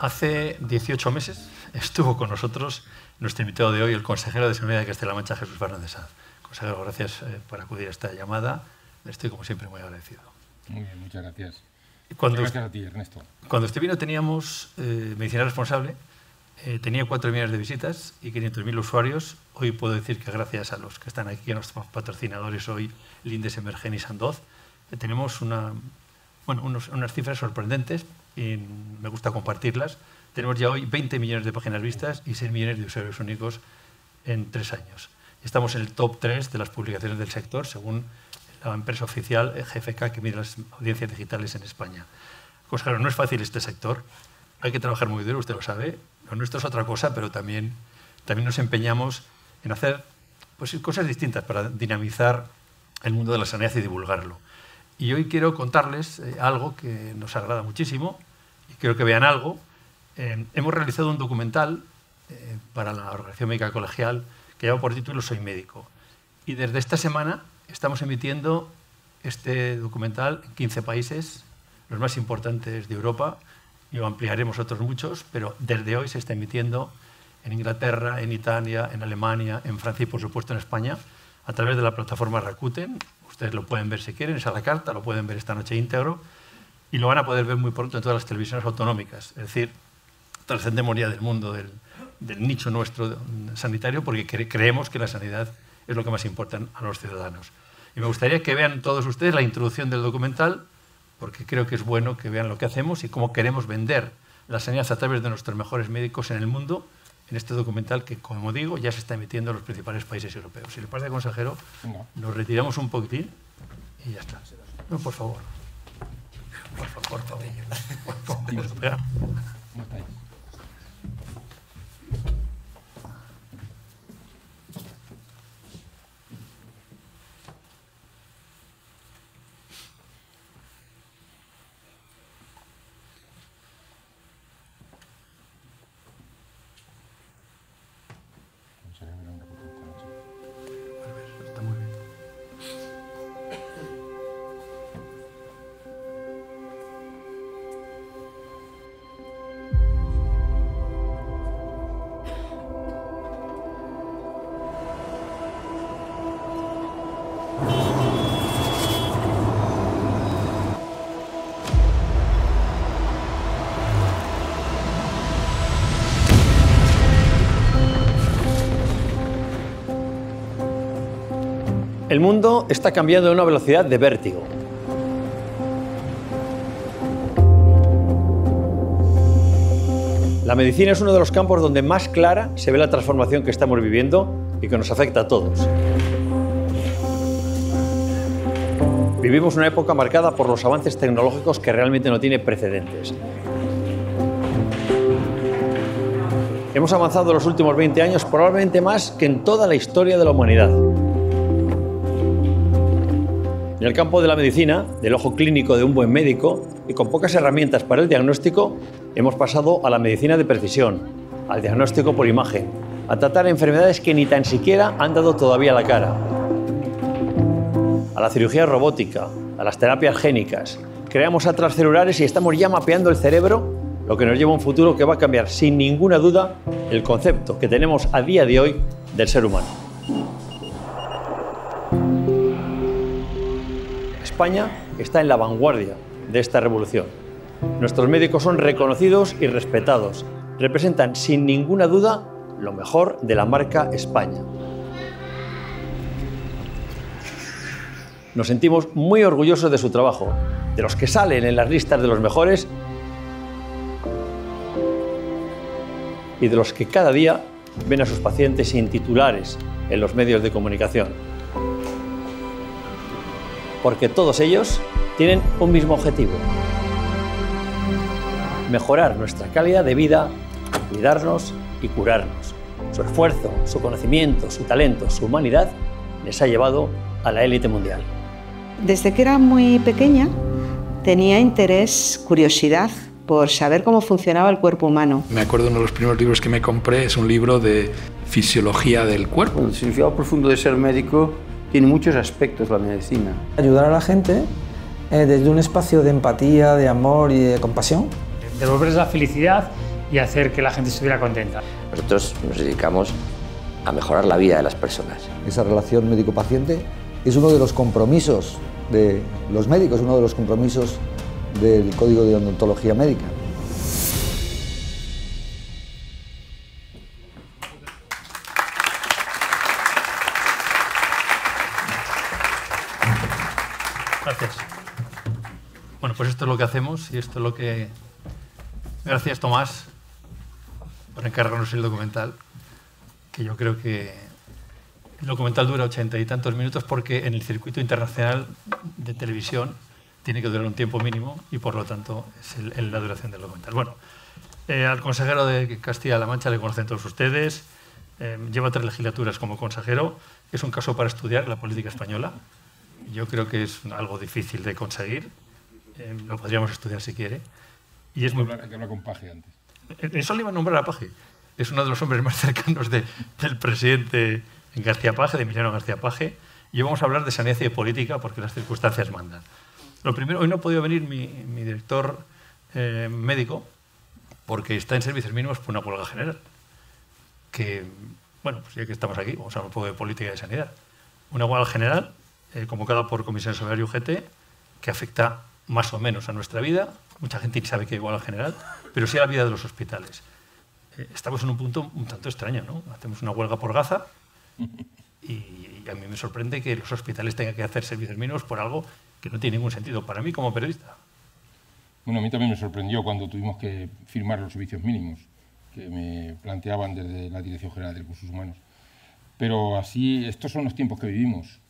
Hace 18 meses estuvo con nosotros nuestro invitado de hoy, el consejero de Sanidad de Castilla-La Mancha, Jesús Fernández Sanz. Consejero, gracias por acudir a esta llamada. Le estoy, como siempre, muy agradecido. Muy bien, muchas gracias. Gracias a ti, Ernesto. Cuando usted vino teníamos medicina responsable, tenía 4 millones de visitas y 500.000 usuarios. Hoy puedo decir que gracias a los que están aquí, a nuestros patrocinadores hoy, Lindes, Emergen y Sandoz, tenemos unas cifras sorprendentes y me gusta compartirlas. Tenemos ya hoy 20 millones de páginas vistas y 6 millones de usuarios únicos en 3 años. Estamos en el top 3 de las publicaciones del sector, según la empresa oficial GfK, que mide las audiencias digitales en España. Consejero, no es fácil este sector, hay que trabajar muy duro, usted lo sabe. Lo nuestro es otra cosa, pero también nos empeñamos en hacer cosas distintas para dinamizar el mundo de la sanidad y divulgarlo. Y hoy quiero contarles algo que nos agrada muchísimo y quiero que vean algo. Hemos realizado un documental para la Organización Médica Colegial que lleva por título Soy Médico. Y desde esta semana estamos emitiendo este documental en 15 países, los más importantes de Europa, y ampliaremos otros muchos, pero desde hoy se está emitiendo en Inglaterra, en Italia, en Alemania, en Francia y, por supuesto, en España, a través de la plataforma Rakuten. Ustedes lo pueden ver si quieren, es a la carta, lo pueden ver esta noche íntegro, y lo van a poder ver muy pronto en todas las televisiones autonómicas. Es decir, trascendemos ya del mundo del nicho nuestro sanitario, porque creemos que la sanidad es lo que más importa a los ciudadanos. Y me gustaría que vean todos ustedes la introducción del documental, porque creo que es bueno que vean lo que hacemos y cómo queremos vender la sanidad a través de nuestros mejores médicos en el mundo, en este documental que, como digo, ya se está emitiendo en los principales países europeos. Si le parece, consejero, nos retiramos un poquitín y ya está. No, por favor. Por favor. ¿Cómo estáis? Está muy bien. El mundo está cambiando a una velocidad de vértigo. La medicina es uno de los campos donde más clara se ve la transformación que estamos viviendo y que nos afecta a todos. Vivimos una época marcada por los avances tecnológicos que realmente no tiene precedentes. Hemos avanzado en los últimos 20 años probablemente más que en toda la historia de la humanidad. En el campo de la medicina, del ojo clínico de un buen médico y con pocas herramientas para el diagnóstico, hemos pasado a la medicina de precisión, al diagnóstico por imagen, a tratar enfermedades que ni tan siquiera han dado todavía la cara, a la cirugía robótica, a las terapias génicas. Creamos atlas celulares y estamos ya mapeando el cerebro, lo que nos lleva a un futuro que va a cambiar sin ninguna duda el concepto que tenemos a día de hoy del ser humano. España está en la vanguardia de esta revolución. Nuestros médicos son reconocidos y respetados. Representan sin ninguna duda lo mejor de la marca España. Nos sentimos muy orgullosos de su trabajo, de los que salen en las listas de los mejores y de los que cada día ven a sus pacientes sin titulares en los medios de comunicación. Porque todos ellos tienen un mismo objetivo: mejorar nuestra calidad de vida, cuidarnos y curarnos. Su esfuerzo, su conocimiento, su talento, su humanidad les ha llevado a la élite mundial. Desde que era muy pequeña tenía interés, curiosidad por saber cómo funcionaba el cuerpo humano. Me acuerdo uno de los primeros libros que me compré es un libro de fisiología del cuerpo. El significado profundo de ser médico tiene muchos aspectos la medicina. Ayudar a la gente desde un espacio de empatía, de amor y de compasión. Devolverles la felicidad y hacer que la gente estuviera contenta. Nosotros nos dedicamos a mejorar la vida de las personas. Esa relación médico-paciente es uno de los compromisos de los médicos, uno de los compromisos del Código de Odontología Médica. Gracias. Bueno, pues esto es lo que hacemos y esto es lo que... Gracias, Tomás, por encargarnos el documental, que yo creo que el documental dura 80 y tantos minutos porque en el circuito internacional de televisión tiene que durar un tiempo mínimo y por lo tanto es la duración del documental. Bueno, al consejero de Castilla-La Mancha le conocen todos ustedes, lleva 3 legislaturas como consejero, es un caso para estudiar la política española. Yo creo que es algo difícil de conseguir, lo podríamos estudiar si quiere. Y es muy... Hay que hablar con Paje antes. Eso le iba a nombrar a Paje. Es uno de los hombres más cercanos del presidente García Paje, de Emiliano García Paje. Y hoy vamos a hablar de sanidad y de política porque las circunstancias mandan. Lo primero, hoy no ha podido venir mi director médico porque está en servicios mínimos por una huelga general. Que, bueno, pues ya que estamos aquí, vamos a hablar un poco de política y de sanidad. Una huelga general convocada por Comisiones Obreras y UGT que afecta más o menos a nuestra vida. Mucha gente ni sabe que hay huelga general, pero sí a la vida de los hospitales. Estamos en un punto un tanto extraño, ¿no? Hacemos una huelga por Gaza y a mí me sorprende que los hospitales tengan que hacer servicios mínimos por algo que no tiene ningún sentido para mí como periodista. Bueno, a mí también me sorprendió cuando tuvimos que firmar los servicios mínimos que me planteaban desde la Dirección General de Recursos Humanos. Pero así, estos son los tiempos que vivimos.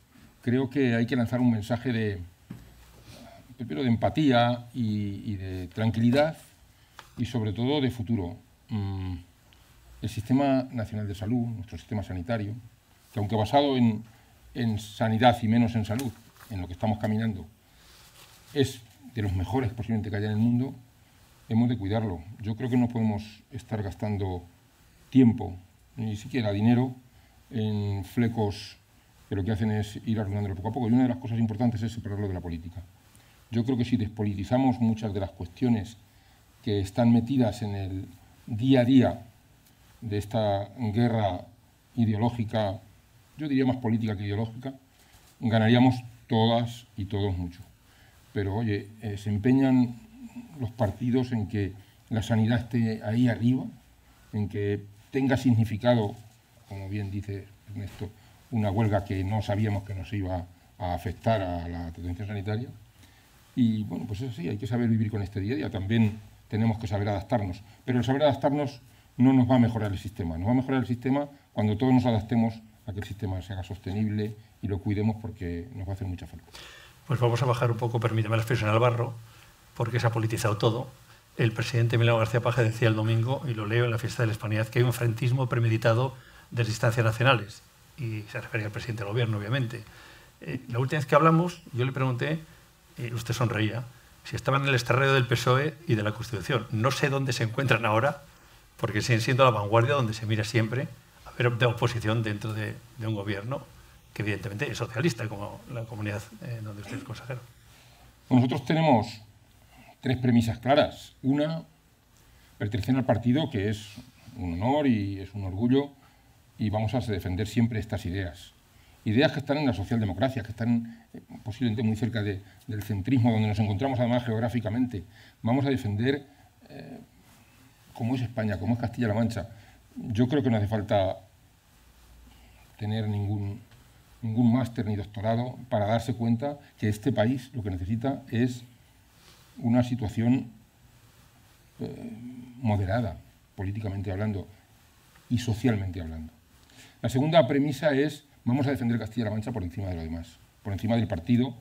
Creo que hay que lanzar un mensaje primero de empatía y de tranquilidad y sobre todo de futuro. El Sistema Nacional de Salud, nuestro sistema sanitario, que aunque basado en sanidad y menos en salud, en lo que estamos caminando, es de los mejores posiblemente que haya en el mundo, hemos de cuidarlo. Yo creo que no podemos estar gastando tiempo, ni siquiera dinero, en flecos que lo que hacen es ir arruinándolo poco a poco. Y una de las cosas importantes es separarlo de la política. Yo creo que si despolitizamos muchas de las cuestiones que están metidas en el día a día de esta guerra ideológica, yo diría más política que ideológica, ganaríamos todas y todos mucho. Pero, oye, se empeñan los partidos en que la sanidad esté ahí arriba, en que tenga significado, como bien dice Ernesto, una huelga que no sabíamos que nos iba a afectar a la atención sanitaria. Y bueno, pues eso sí, hay que saber vivir con este día a día. También tenemos que saber adaptarnos. Pero el saber adaptarnos no nos va a mejorar el sistema. Nos va a mejorar el sistema cuando todos nos adaptemos a que el sistema se haga sostenible y lo cuidemos porque nos va a hacer mucha falta. Pues vamos a bajar un poco, permíteme la expresión, al barro, porque se ha politizado todo. El presidente Emiliano García Paje decía el domingo, y lo leo en la Fiesta de la Hispanidad, que hay un frentismo premeditado de las instancias nacionales. Y se refería al presidente del gobierno, obviamente. La última vez que hablamos, yo le pregunté, usted sonreía, si estaban en el esterreo del PSOE y de la Constitución. No sé dónde se encuentran ahora, porque siguen siendo la vanguardia donde se mira siempre a ver de oposición dentro de un gobierno que evidentemente es socialista, como la comunidad donde usted es consejero. Nosotros tenemos 3 premisas claras. Una, pertenecen al partido, que es un honor y es un orgullo, y vamos a defender siempre estas ideas. Ideas que están en la socialdemocracia, que están posiblemente muy cerca del centrismo, donde nos encontramos además geográficamente. Vamos a defender cómo es España, cómo es Castilla-La Mancha. Yo creo que no hace falta tener ningún máster ni doctorado para darse cuenta que este país lo que necesita es una situación moderada, políticamente hablando y socialmente hablando. La segunda premisa es, vamos a defender Castilla-La Mancha por encima de lo demás, por encima del partido,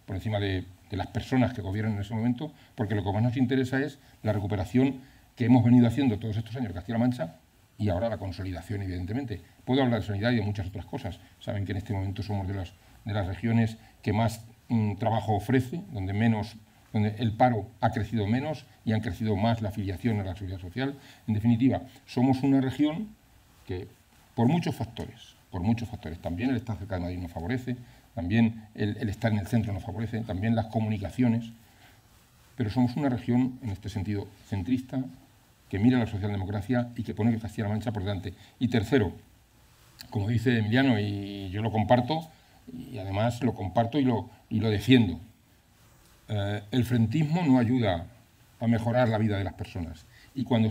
por encima de las personas que gobiernan en ese momento, porque lo que más nos interesa es la recuperación que hemos venido haciendo todos estos años de Castilla-La Mancha y ahora la consolidación, evidentemente. Puedo hablar de sanidad y de muchas otras cosas. Saben que en este momento somos de las regiones que más trabajo ofrece, donde el paro ha crecido menos y han crecido más la afiliación a la seguridad social. En definitiva, somos una región que, por muchos factores, también el estar cerca de Madrid nos favorece, también el estar en el centro nos favorece, también las comunicaciones, pero somos una región, en este sentido, centrista, que mira la socialdemocracia y que pone Castilla-La Mancha por delante. Y tercero, como dice Emiliano, y yo lo comparto, y además lo comparto y lo defiendo, el frentismo no ayuda a mejorar la vida de las personas. Y cuando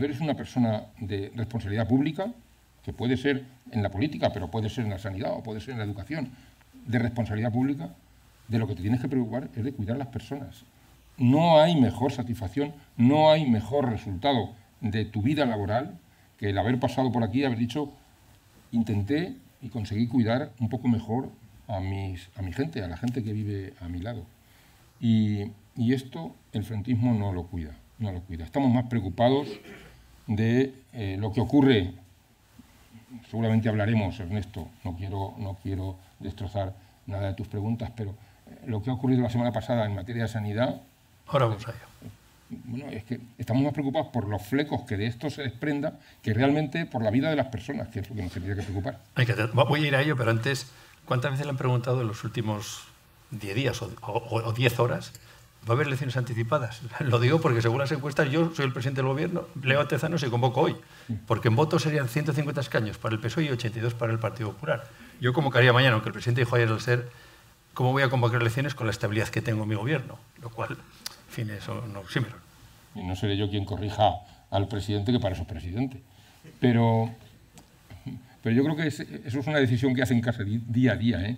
eres una persona de responsabilidad pública, que puede ser en la política, pero puede ser en la sanidad o puede ser en la educación, de responsabilidad pública, de lo que te tienes que preocupar es de cuidar a las personas. No hay mejor satisfacción, no hay mejor resultado de tu vida laboral que el haber pasado por aquí y haber dicho, intenté y conseguí cuidar un poco mejor a mi gente, a la gente que vive a mi lado. Y esto el frentismo no lo cuida. Estamos más preocupados de lo que ocurre. Seguramente hablaremos, Ernesto, no quiero destrozar nada de tus preguntas, pero lo que ha ocurrido la semana pasada en materia de sanidad... Ahora vamos a ello. Bueno, es que estamos más preocupados por los flecos que de esto se desprenda que realmente por la vida de las personas, que es lo que nos tendría que preocupar. Voy a ir a ello, pero antes, ¿cuántas veces le han preguntado en los últimos 10 días o 10 horas? ¿Va a haber elecciones anticipadas? Lo digo porque según las encuestas yo soy el presidente del gobierno, Leo Atezano se convoco hoy, porque en votos serían 150 escaños para el PSOE y 82 para el Partido Popular. Yo convocaría mañana, aunque el presidente dijo ayer al ser, ¿cómo voy a convocar elecciones con la estabilidad que tengo en mi gobierno? Lo cual, en fin, eso no es oxímoron. Y no seré yo quien corrija al presidente, que para eso es presidente. Pero yo creo que eso es una decisión que hacen en casa día a día, ¿eh?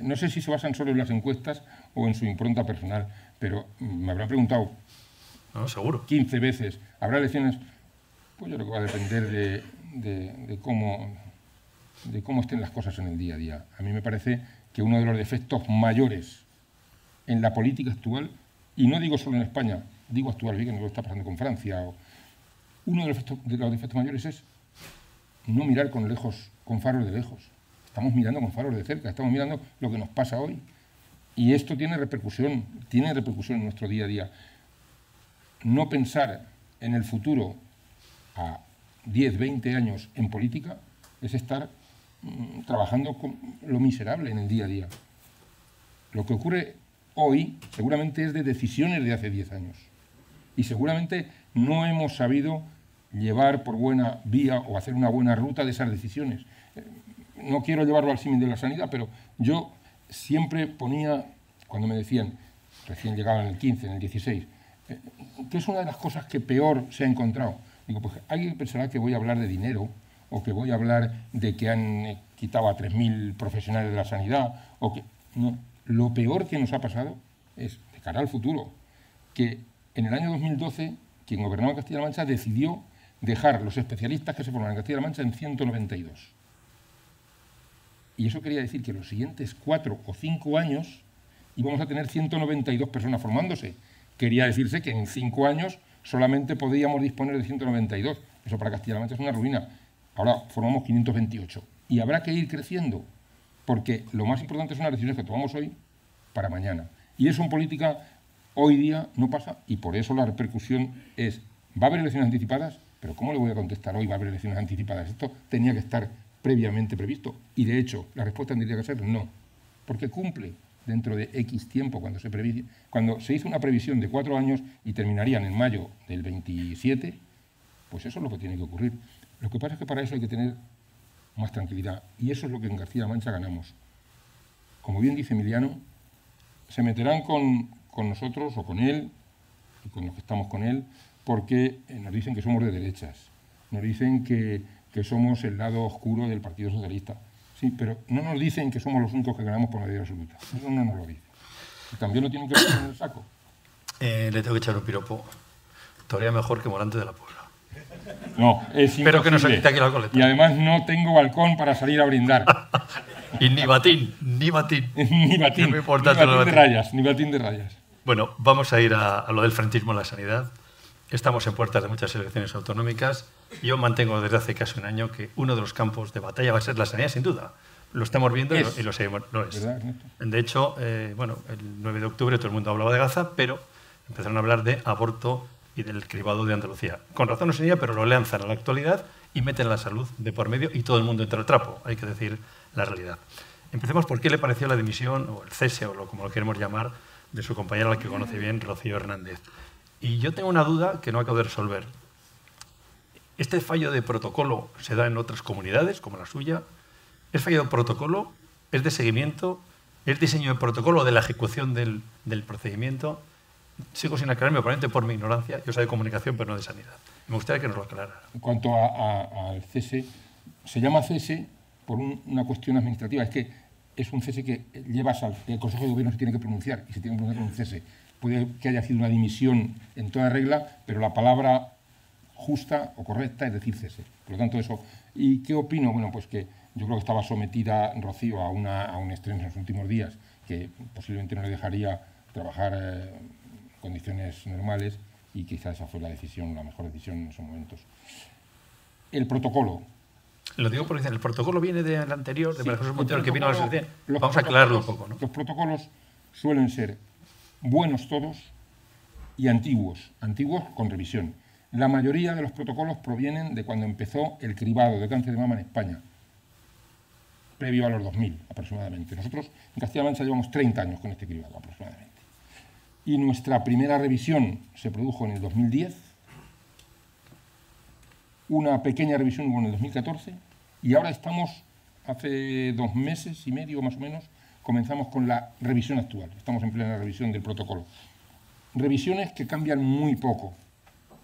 No sé si se basan solo en las encuestas o en su impronta personal, pero me habrán preguntado no, seguro 15 veces, ¿habrá elecciones? Pues yo creo que va a depender de cómo estén las cosas en el día a día. A mí me parece que uno de los defectos mayores en la política actual, y no digo solo en España, digo actual, que no lo está pasando con Francia, uno de los defectos mayores es no mirar con faros de lejos. Estamos mirando con faros de cerca, estamos mirando lo que nos pasa hoy. Y esto tiene repercusión en nuestro día a día. No pensar en el futuro a 10, 20 años en política es estar trabajando con lo miserable en el día a día. Lo que ocurre hoy seguramente es de decisiones de hace 10 años. Y seguramente no hemos sabido llevar por buena vía o hacer una buena ruta de esas decisiones. No quiero llevarlo al símil de la sanidad, pero yo siempre ponía, cuando me decían, recién llegaba en el 15, en el 16, ¿qué es una de las cosas que peor se ha encontrado? Digo, pues alguien pensará que voy a hablar de dinero, o que voy a hablar de que han quitado a 3.000 profesionales de la sanidad, o que... No, lo peor que nos ha pasado es, de cara al futuro, que en el año 2012, quien gobernaba Castilla-La Mancha decidió dejar los especialistas que se forman en Castilla-La Mancha en 192. Y eso quería decir que los siguientes 4 o 5 años íbamos a tener 192 personas formándose. Quería decirse que en 5 años solamente podíamos disponer de 192. Eso para Castilla-La Mancha es una ruina. Ahora formamos 528. Y habrá que ir creciendo, porque lo más importante son las decisiones que tomamos hoy para mañana. Y eso en política hoy día no pasa, y por eso la repercusión es, ¿va a haber elecciones anticipadas? Pero ¿cómo le voy a contestar hoy va a haber elecciones anticipadas? Esto tenía que estar previamente previsto. Y de hecho, la respuesta tendría que ser no, porque cumple dentro de X tiempo. Cuando se hizo una previsión de 4 años y terminarían en mayo del 27, pues eso es lo que tiene que ocurrir. Lo que pasa es que para eso hay que tener más tranquilidad, y eso es lo que en Castilla-La Mancha ganamos. Como bien dice Emiliano, se meterán con nosotros o con él, y con los que estamos con él, porque nos dicen que somos de derechas, nos dicen que somos el lado oscuro del Partido Socialista. Sí, pero no nos dicen que somos los únicos que ganamos por mayoría absoluta. Eso no nos lo dicen. Y también lo tienen que poner en el saco. Le tengo que echar un piropo. Todavía mejor que Morante de la Puebla. No, es Pero que no se quite aquí la coleta. Y además no tengo balcón para salir a brindar. Y ni batín, ni batín. Ni batín, Muy importante ni batín de rayas. Bueno, vamos a ir a lo del frentismo en la sanidad. Estamos en puertas de muchas elecciones autonómicas. Yo mantengo desde hace casi un año que uno de los campos de batalla va a ser la sanidad, sin duda. Lo estamos viendo y lo seguimos. Lo es. ¿Verdad, Ernesto? De hecho, bueno, el 9 de octubre todo el mundo hablaba de Gaza, pero empezaron a hablar de aborto y del cribado de Andalucía. Con razón no sería, pero lo lanzan a la actualidad y meten la salud de por medio y todo el mundo entra al trapo. Hay que decir la realidad. Empecemos por qué le pareció la dimisión, o el cese, o como lo queremos llamar, de su compañera, la que conoce bien, Rocío Hernández. Y yo tengo una duda que no acabo de resolver. ¿Este fallo de protocolo se da en otras comunidades, como la suya? ¿Es fallo de protocolo? ¿Es de seguimiento? ¿Es diseño de protocolo o de la ejecución del procedimiento? Sigo sin aclararme, probablemente por mi ignorancia. Yo sé de comunicación, pero no de sanidad. Me gustaría que nos lo aclarara. En cuanto al cese, se llama cese por una cuestión administrativa. Es que es un cese que llevas el Consejo de Gobierno se tiene que pronunciar y se tiene que pronunciar con un cese. Puede que haya sido una dimisión en toda regla, pero la palabra justa o correcta es decir cese. Por lo tanto, eso. ¿Y qué opino? Bueno, pues que yo creo que estaba sometida Rocío a un estrés en los últimos días que posiblemente no le dejaría trabajar en condiciones normales y quizá esa fue la mejor decisión en esos momentos. El protocolo. Lo digo porque el protocolo viene del anterior, de María Jesús Montero, que vino a la asociación. Vamos a aclararlo un poco, ¿no? Los protocolos suelen ser buenos todos y antiguos con revisión. La mayoría de los protocolos provienen de cuando empezó el cribado de cáncer de mama en España, previo a los 2000 aproximadamente. Nosotros en Castilla-La Mancha llevamos 30 años con este cribado aproximadamente. Y nuestra primera revisión se produjo en el 2010, una pequeña revisión hubo en el 2014 y ahora estamos, hace 2 meses y medio más o menos, comenzamos con la revisión actual. Estamos en plena revisión del protocolo. Revisiones que cambian muy poco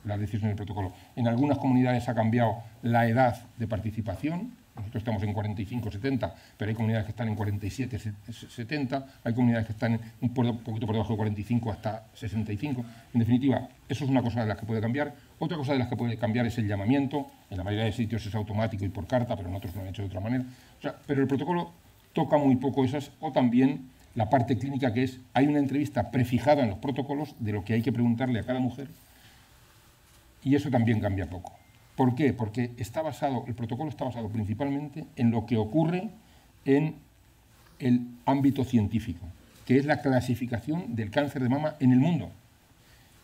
las decisiones del protocolo. En algunas comunidades ha cambiado la edad de participación. Nosotros estamos en 45-70, pero hay comunidades que están en 47-70, hay comunidades que están un poquito por debajo de 45 hasta 65. En definitiva, eso es una cosa de las que puede cambiar. Otra cosa de las que puede cambiar es el llamamiento. En la mayoría de sitios es automático y por carta, pero en otros lo han hecho de otra manera. O sea, pero el protocolo toca muy poco esas, o también la parte clínica, que es, hay una entrevista prefijada en los protocolos de lo que hay que preguntarle a cada mujer, y eso también cambia poco. ¿Por qué? Porque el protocolo está basado principalmente en lo que ocurre en el ámbito científico, que es la clasificación del cáncer de mama en el mundo.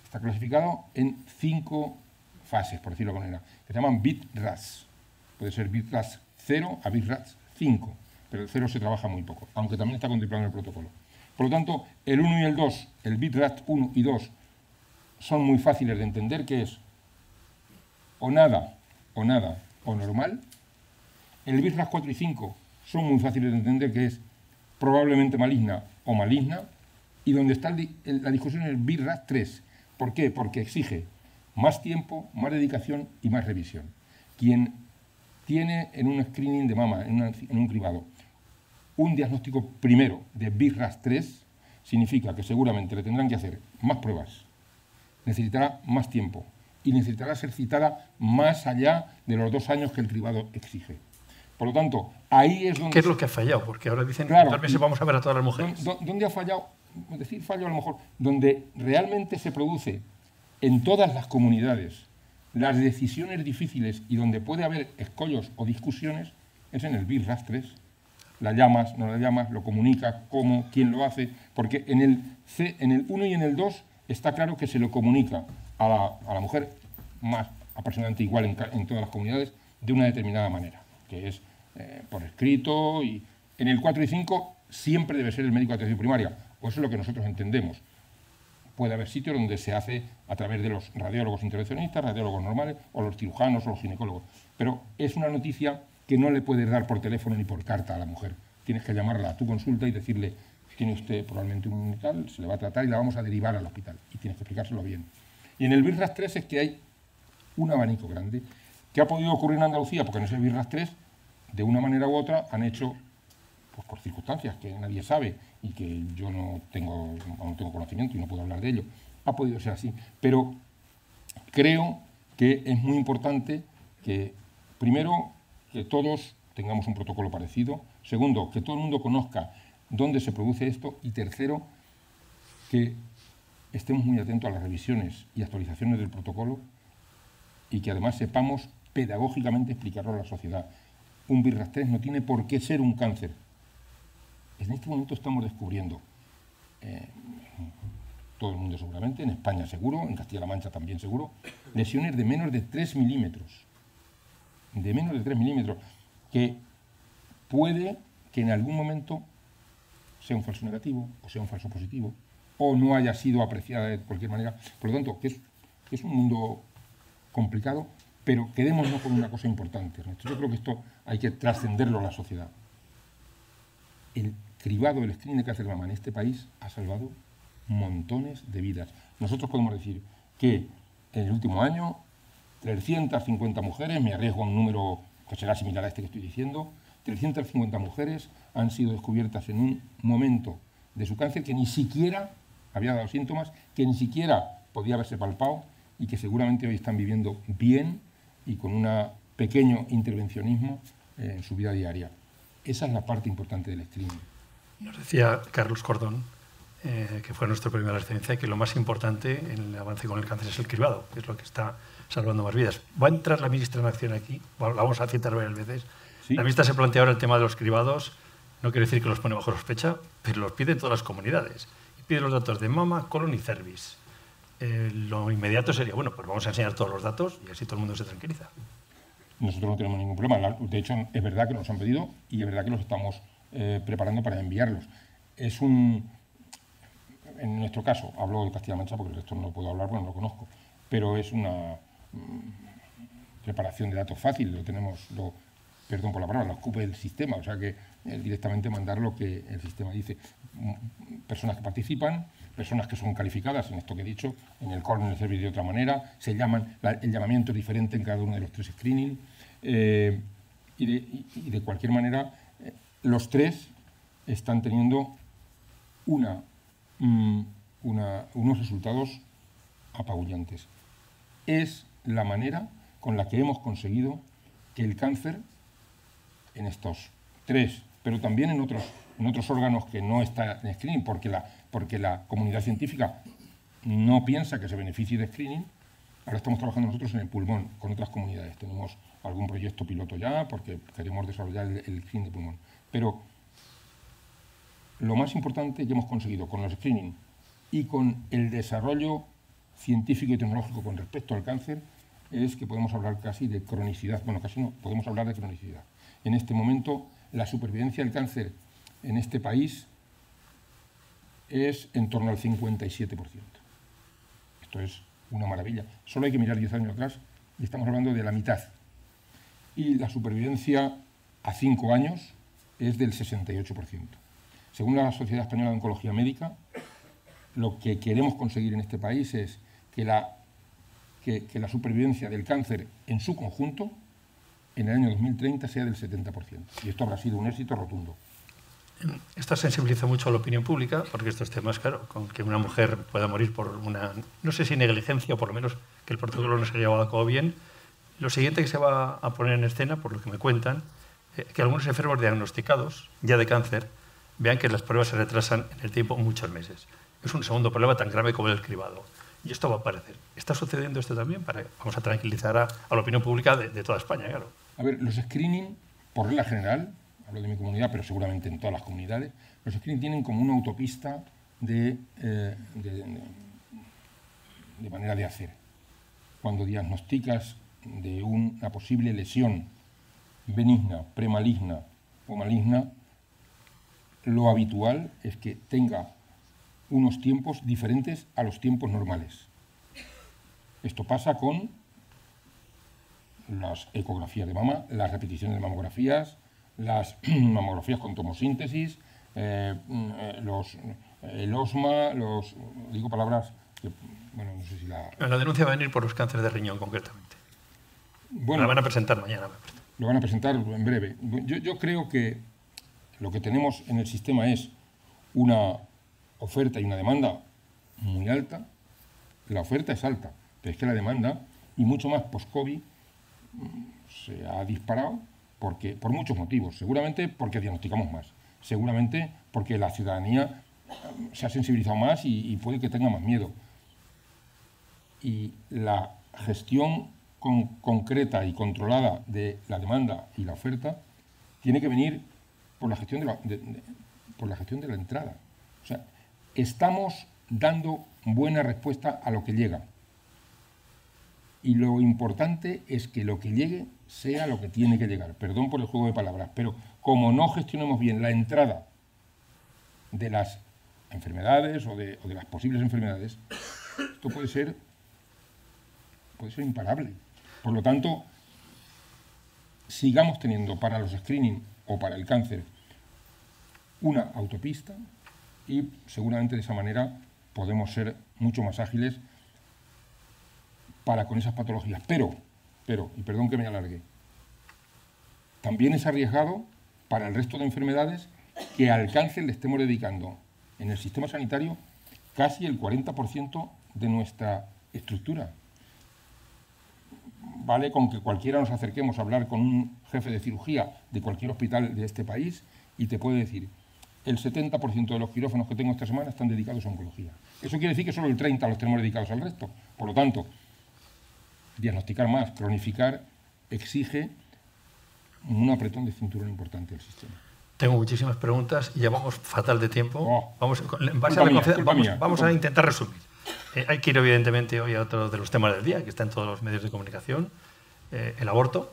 Está clasificado en 5 fases, por decirlo de alguna manera, que se llaman BIT-RAS. Puede ser BIT-RAS 0 a BIT-RAS 5, pero el 0 se trabaja muy poco, aunque también está contemplado en el protocolo. Por lo tanto, el 1 y el 2, el BIT-RAS 1 y 2, son muy fáciles de entender, que es o nada, o normal. El BIT-RAS 4 y 5 son muy fáciles de entender, que es probablemente maligna o maligna, y donde está la discusión es el BIT-RAS 3. ¿Por qué? Porque exige más tiempo, más dedicación y más revisión. Quien tiene en un screening de mama, en un cribado, un diagnóstico primero de BIT-RAS 3, significa que seguramente le tendrán que hacer más pruebas, necesitará más tiempo, y necesitará ser citada más allá de los 2 años que el cribado exige. Por lo tanto, ahí es donde... ¿Qué es lo que ha fallado? Porque ahora dicen, claro, tal vez vamos a ver a todas las mujeres. ¿Dónde ha fallado? Es decir, fallo a lo mejor, donde realmente se produce en todas las comunidades las decisiones difíciles y donde puede haber escollos o discusiones, es en el BIT-RAS 3. La llamas, no la llamas, lo comunicas, cómo, quién lo hace, porque en el 1 y en el 2 está claro que se lo comunica a la mujer, más aproximadamente igual en todas las comunidades, de una determinada manera, que es por escrito, y en el 4 y 5 siempre debe ser el médico de atención primaria, o eso es lo que nosotros entendemos. Puede haber sitios donde se hace a través de los radiólogos intervencionistas, radiólogos normales, o los cirujanos o los ginecólogos, pero es una noticia que no le puedes dar por teléfono ni por carta a la mujer. Tienes que llamarla a tu consulta y decirle, tiene usted probablemente un tal, se le va a tratar y la vamos a derivar al hospital, y tienes que explicárselo bien. Y en el BIT-RAS 3 es que hay un abanico grande. ¿Qué ha podido ocurrir en Andalucía? Porque en ese BIT-RAS 3, de una manera u otra, han hecho, pues por circunstancias que nadie sabe y que yo no tengo conocimiento y no puedo hablar de ello, ha podido ser así. Pero creo que es muy importante que, primero, que todos tengamos un protocolo parecido. Segundo, que todo el mundo conozca dónde se produce esto. Y tercero, que estemos muy atentos a las revisiones y actualizaciones del protocolo y que además sepamos pedagógicamente explicarlo a la sociedad. Un BIT-RAS 3 no tiene por qué ser un cáncer. En este momento estamos descubriendo, todo el mundo seguramente, en España seguro, en Castilla-La Mancha también seguro, lesiones de menos de 3 milímetros. De menos de 3 milímetros, que puede que en algún momento sea un falso negativo o sea un falso positivo, o no haya sido apreciada de cualquier manera. Por lo tanto, que es un mundo complicado, pero quedémonos con una cosa importante, Ernesto. Yo creo que esto hay que trascenderlo a la sociedad. El cribado, el screening de cáncer de mama en este país ha salvado montones de vidas. Nosotros podemos decir que en el último año 350 mujeres, me arriesgo a un número que será similar a este que estoy diciendo, 350 mujeres han sido descubiertas en un momento de su cáncer que ni siquiera había dado síntomas, que ni siquiera podía haberse palpado y que seguramente hoy están viviendo bien y con un pequeño intervencionismo en su vida diaria. Esa es la parte importante del screening. Nos decía Carlos Cordón, que fue nuestro premio de la excelencia, que lo más importante en el avance con el cáncer es el cribado, que es lo que está salvando más vidas. Va a entrar la ministra en acción aquí, la vamos a citar varias veces. ¿Sí? La ministra se plantea ahora el tema de los cribados, no quiere decir que los pone bajo sospecha, pero los pide en todas las comunidades. Y pide los datos de mama, colon y cervix. Lo inmediato sería, bueno, pues vamos a enseñar todos los datos y así todo el mundo se tranquiliza. Nosotros no tenemos ningún problema. De hecho, es verdad que nos han pedido y es verdad que los estamos preparando para enviarlos. En nuestro caso, hablo de Castilla-La Mancha porque el resto no puedo hablar porque no lo conozco, pero es una preparación de datos fácil, perdón por la palabra, lo ocupa el sistema, o sea que directamente mandar lo que el sistema dice. Personas que participan, personas que son calificadas en esto que he dicho, en el colon, en el cervix de otra manera, el llamamiento es diferente en cada uno de los 3 screening, y de cualquier manera los 3 están teniendo unos resultados apabullantes. Es la manera con la que hemos conseguido que el cáncer en estos 3, pero también en otros órganos que no está en screening, porque la comunidad científica no piensa que se beneficie de screening. Ahora estamos trabajando nosotros en el pulmón con otras comunidades. Tenemos algún proyecto piloto ya porque queremos desarrollar el screening de pulmón. Pero lo más importante que hemos conseguido con los screening y con el desarrollo científico y tecnológico con respecto al cáncer es que podemos hablar casi de cronicidad. Bueno, casi no, podemos hablar de cronicidad. En este momento, la supervivencia del cáncer en este país es en torno al 57%. Esto es una maravilla. Solo hay que mirar 10 años atrás y estamos hablando de la mitad. Y la supervivencia a 5 años es del 68%. Según la Sociedad Española de Oncología Médica, lo que queremos conseguir en este país es que la supervivencia del cáncer en su conjunto en el año 2030 sea del 70%. Y esto habrá sido un éxito rotundo. Esto sensibiliza mucho a la opinión pública, porque estos temas, claro, con que una mujer pueda morir por una, no sé si negligencia o por lo menos que el protocolo no se haya llevado a cabo bien. Lo siguiente que se va a poner en escena, por lo que me cuentan, que algunos enfermos diagnosticados ya de cáncer vean que las pruebas se retrasan en el tiempo muchos meses. Es un segundo problema tan grave como el cribado. Y esto va a aparecer. ¿Está sucediendo esto también? Vamos a tranquilizar a la opinión pública de toda España, claro. A ver, los screening, por regla general, hablo de mi comunidad, pero seguramente en todas las comunidades, los screening tienen como una autopista de manera de hacer. Cuando diagnosticas de una posible lesión benigna, premaligna o maligna, lo habitual es que tenga unos tiempos diferentes a los tiempos normales. Esto pasa con las ecografías de mama, las repeticiones de mamografías, las mamografías con tomosíntesis, el OSMA, digo palabras que, bueno, no sé si la... La denuncia va a venir por los cánceres de riñón, concretamente. Bueno, la van a presentar mañana. Lo van a presentar en breve. Yo creo que lo que tenemos en el sistema es una oferta y una demanda muy alta. La oferta es alta, pero es que la demanda, y mucho más post-COVID, se ha disparado por muchos motivos. Seguramente porque diagnosticamos más, seguramente porque la ciudadanía se ha sensibilizado más y puede que tenga más miedo. Y la gestión concreta y controlada de la demanda y la oferta tiene que venir por la gestión de la entrada. O sea, estamos dando buena respuesta a lo que llega. Y lo importante es que lo que llegue sea lo que tiene que llegar. Perdón por el juego de palabras, pero como no gestionemos bien la entrada de las enfermedades o de las posibles enfermedades, esto puede ser imparable. Por lo tanto, sigamos teniendo para los screening o para el cáncer una autopista y seguramente de esa manera podemos ser mucho más ágiles para con esas patologías. Pero, y perdón que me alargue, también es arriesgado para el resto de enfermedades que al cáncer le estemos dedicando en el sistema sanitario casi el 40% de nuestra estructura. Vale con que cualquiera nos acerquemos a hablar con un jefe de cirugía de cualquier hospital de este país y te puede decir, el 70% de los quirófanos que tengo esta semana están dedicados a oncología. Eso quiere decir que solo el 30% los tenemos dedicados al resto. Por lo tanto, diagnosticar más, cronificar, exige un apretón de cinturón importante del sistema. Tengo muchísimas preguntas y ya vamos fatal de tiempo. Vamos a intentar resumir. Hay que ir evidentemente hoy a otro de los temas del día, que está en todos los medios de comunicación, el aborto.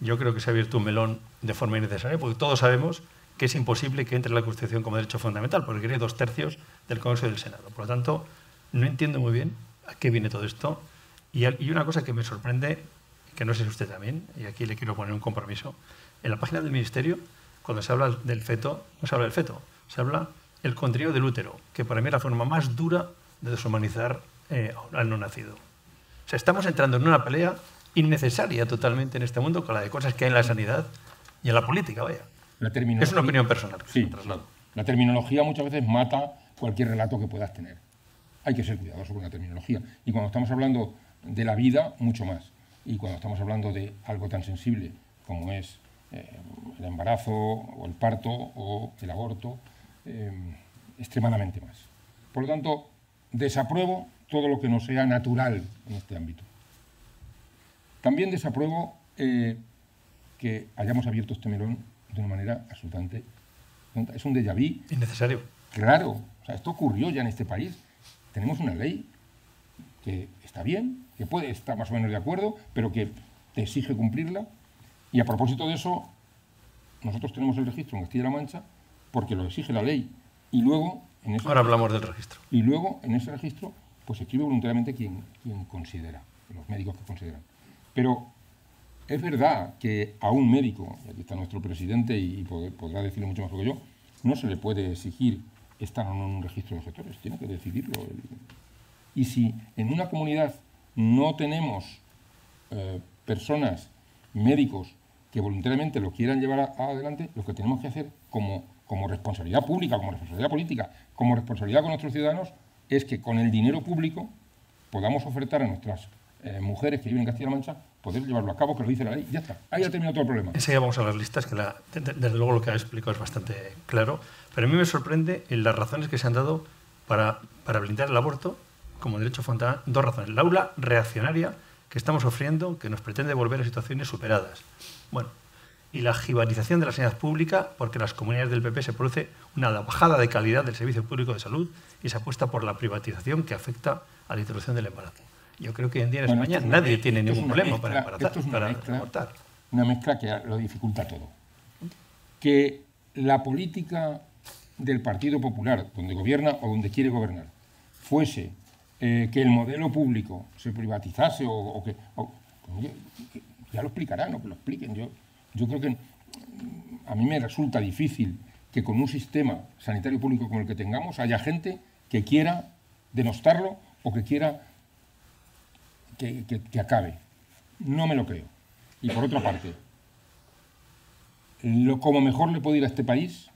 Yo creo que se ha abierto un melón de forma innecesaria, porque todos sabemos que es imposible que entre en la Constitución como derecho fundamental, porque requiere 2/3 del Congreso y del Senado. Por lo tanto, no entiendo muy bien a qué viene todo esto. Y una cosa que me sorprende, que no sé si usted también, y aquí le quiero poner un compromiso, en la página del Ministerio, cuando se habla del feto, no se habla del feto, se habla el contenido del útero, que para mí es la forma más dura de deshumanizar al no nacido. O sea, estamos entrando en una pelea innecesaria totalmente en este mundo con la de cosas que hay en la sanidad y en la política, vaya. Es una opinión personal. Sí, la terminología muchas veces mata cualquier relato que puedas tener. Hay que ser cuidadoso con la terminología. Y cuando estamos hablando de la vida, mucho más. Y cuando estamos hablando de algo tan sensible como es el embarazo o el parto o el aborto, extremadamente más. Por lo tanto, desapruebo todo lo que no sea natural en este ámbito. También desapruebo que hayamos abierto este melón de una manera absolutamente tonta. Es un déjà vu. Innecesario. Claro, o sea, esto ocurrió ya en este país. Tenemos una ley que está bien, que puede estar más o menos de acuerdo, pero que te exige cumplirla. Y a propósito de eso, nosotros tenemos el registro en Castilla-La Mancha porque lo exige la ley. Y luego, ahora hablamos del registro. Y luego, en ese registro, pues se escribe voluntariamente quien considera, los médicos que consideran. Pero es verdad que a un médico, y aquí está nuestro presidente y podrá decirlo mucho mejor que yo, no se le puede exigir estar o no en un registro de objetores, tiene que decidirlo. Y si en una comunidad no tenemos personas, médicos, que voluntariamente lo quieran llevar adelante, lo que tenemos que hacer como responsabilidad pública, como responsabilidad política, como responsabilidad con nuestros ciudadanos, es que con el dinero público podamos ofertar a nuestras mujeres que viven en Castilla-La Mancha poder llevarlo a cabo, que lo dice la ley. Ya está, ahí ha terminado todo el problema. Enseguida vamos a las listas, que desde luego lo que ha explicado es bastante claro, pero a mí me sorprende las razones que se han dado para blindar el aborto como derecho fundamental. Dos razones. La aula reaccionaria que estamos sufriendo, que nos pretende volver a situaciones superadas. Bueno, y la jibarización de la sanidad pública, porque en las comunidades del PP se produce una bajada de calidad del servicio público de salud y se apuesta por la privatización que afecta a la interrupción del embarazo. Yo creo que hoy en día en España nadie tiene ningún problema para abortar. Una mezcla que lo dificulta todo. Que la política del Partido Popular, donde gobierna o donde quiere gobernar, fuese que el modelo público se privatizase ya lo explicarán, o que lo expliquen. Yo creo que a mí me resulta difícil que con un sistema sanitario público como el que tengamos haya gente que quiera denostarlo o que quiera que acabe. No me lo creo. Y por otra parte, como mejor le puede ir a este país,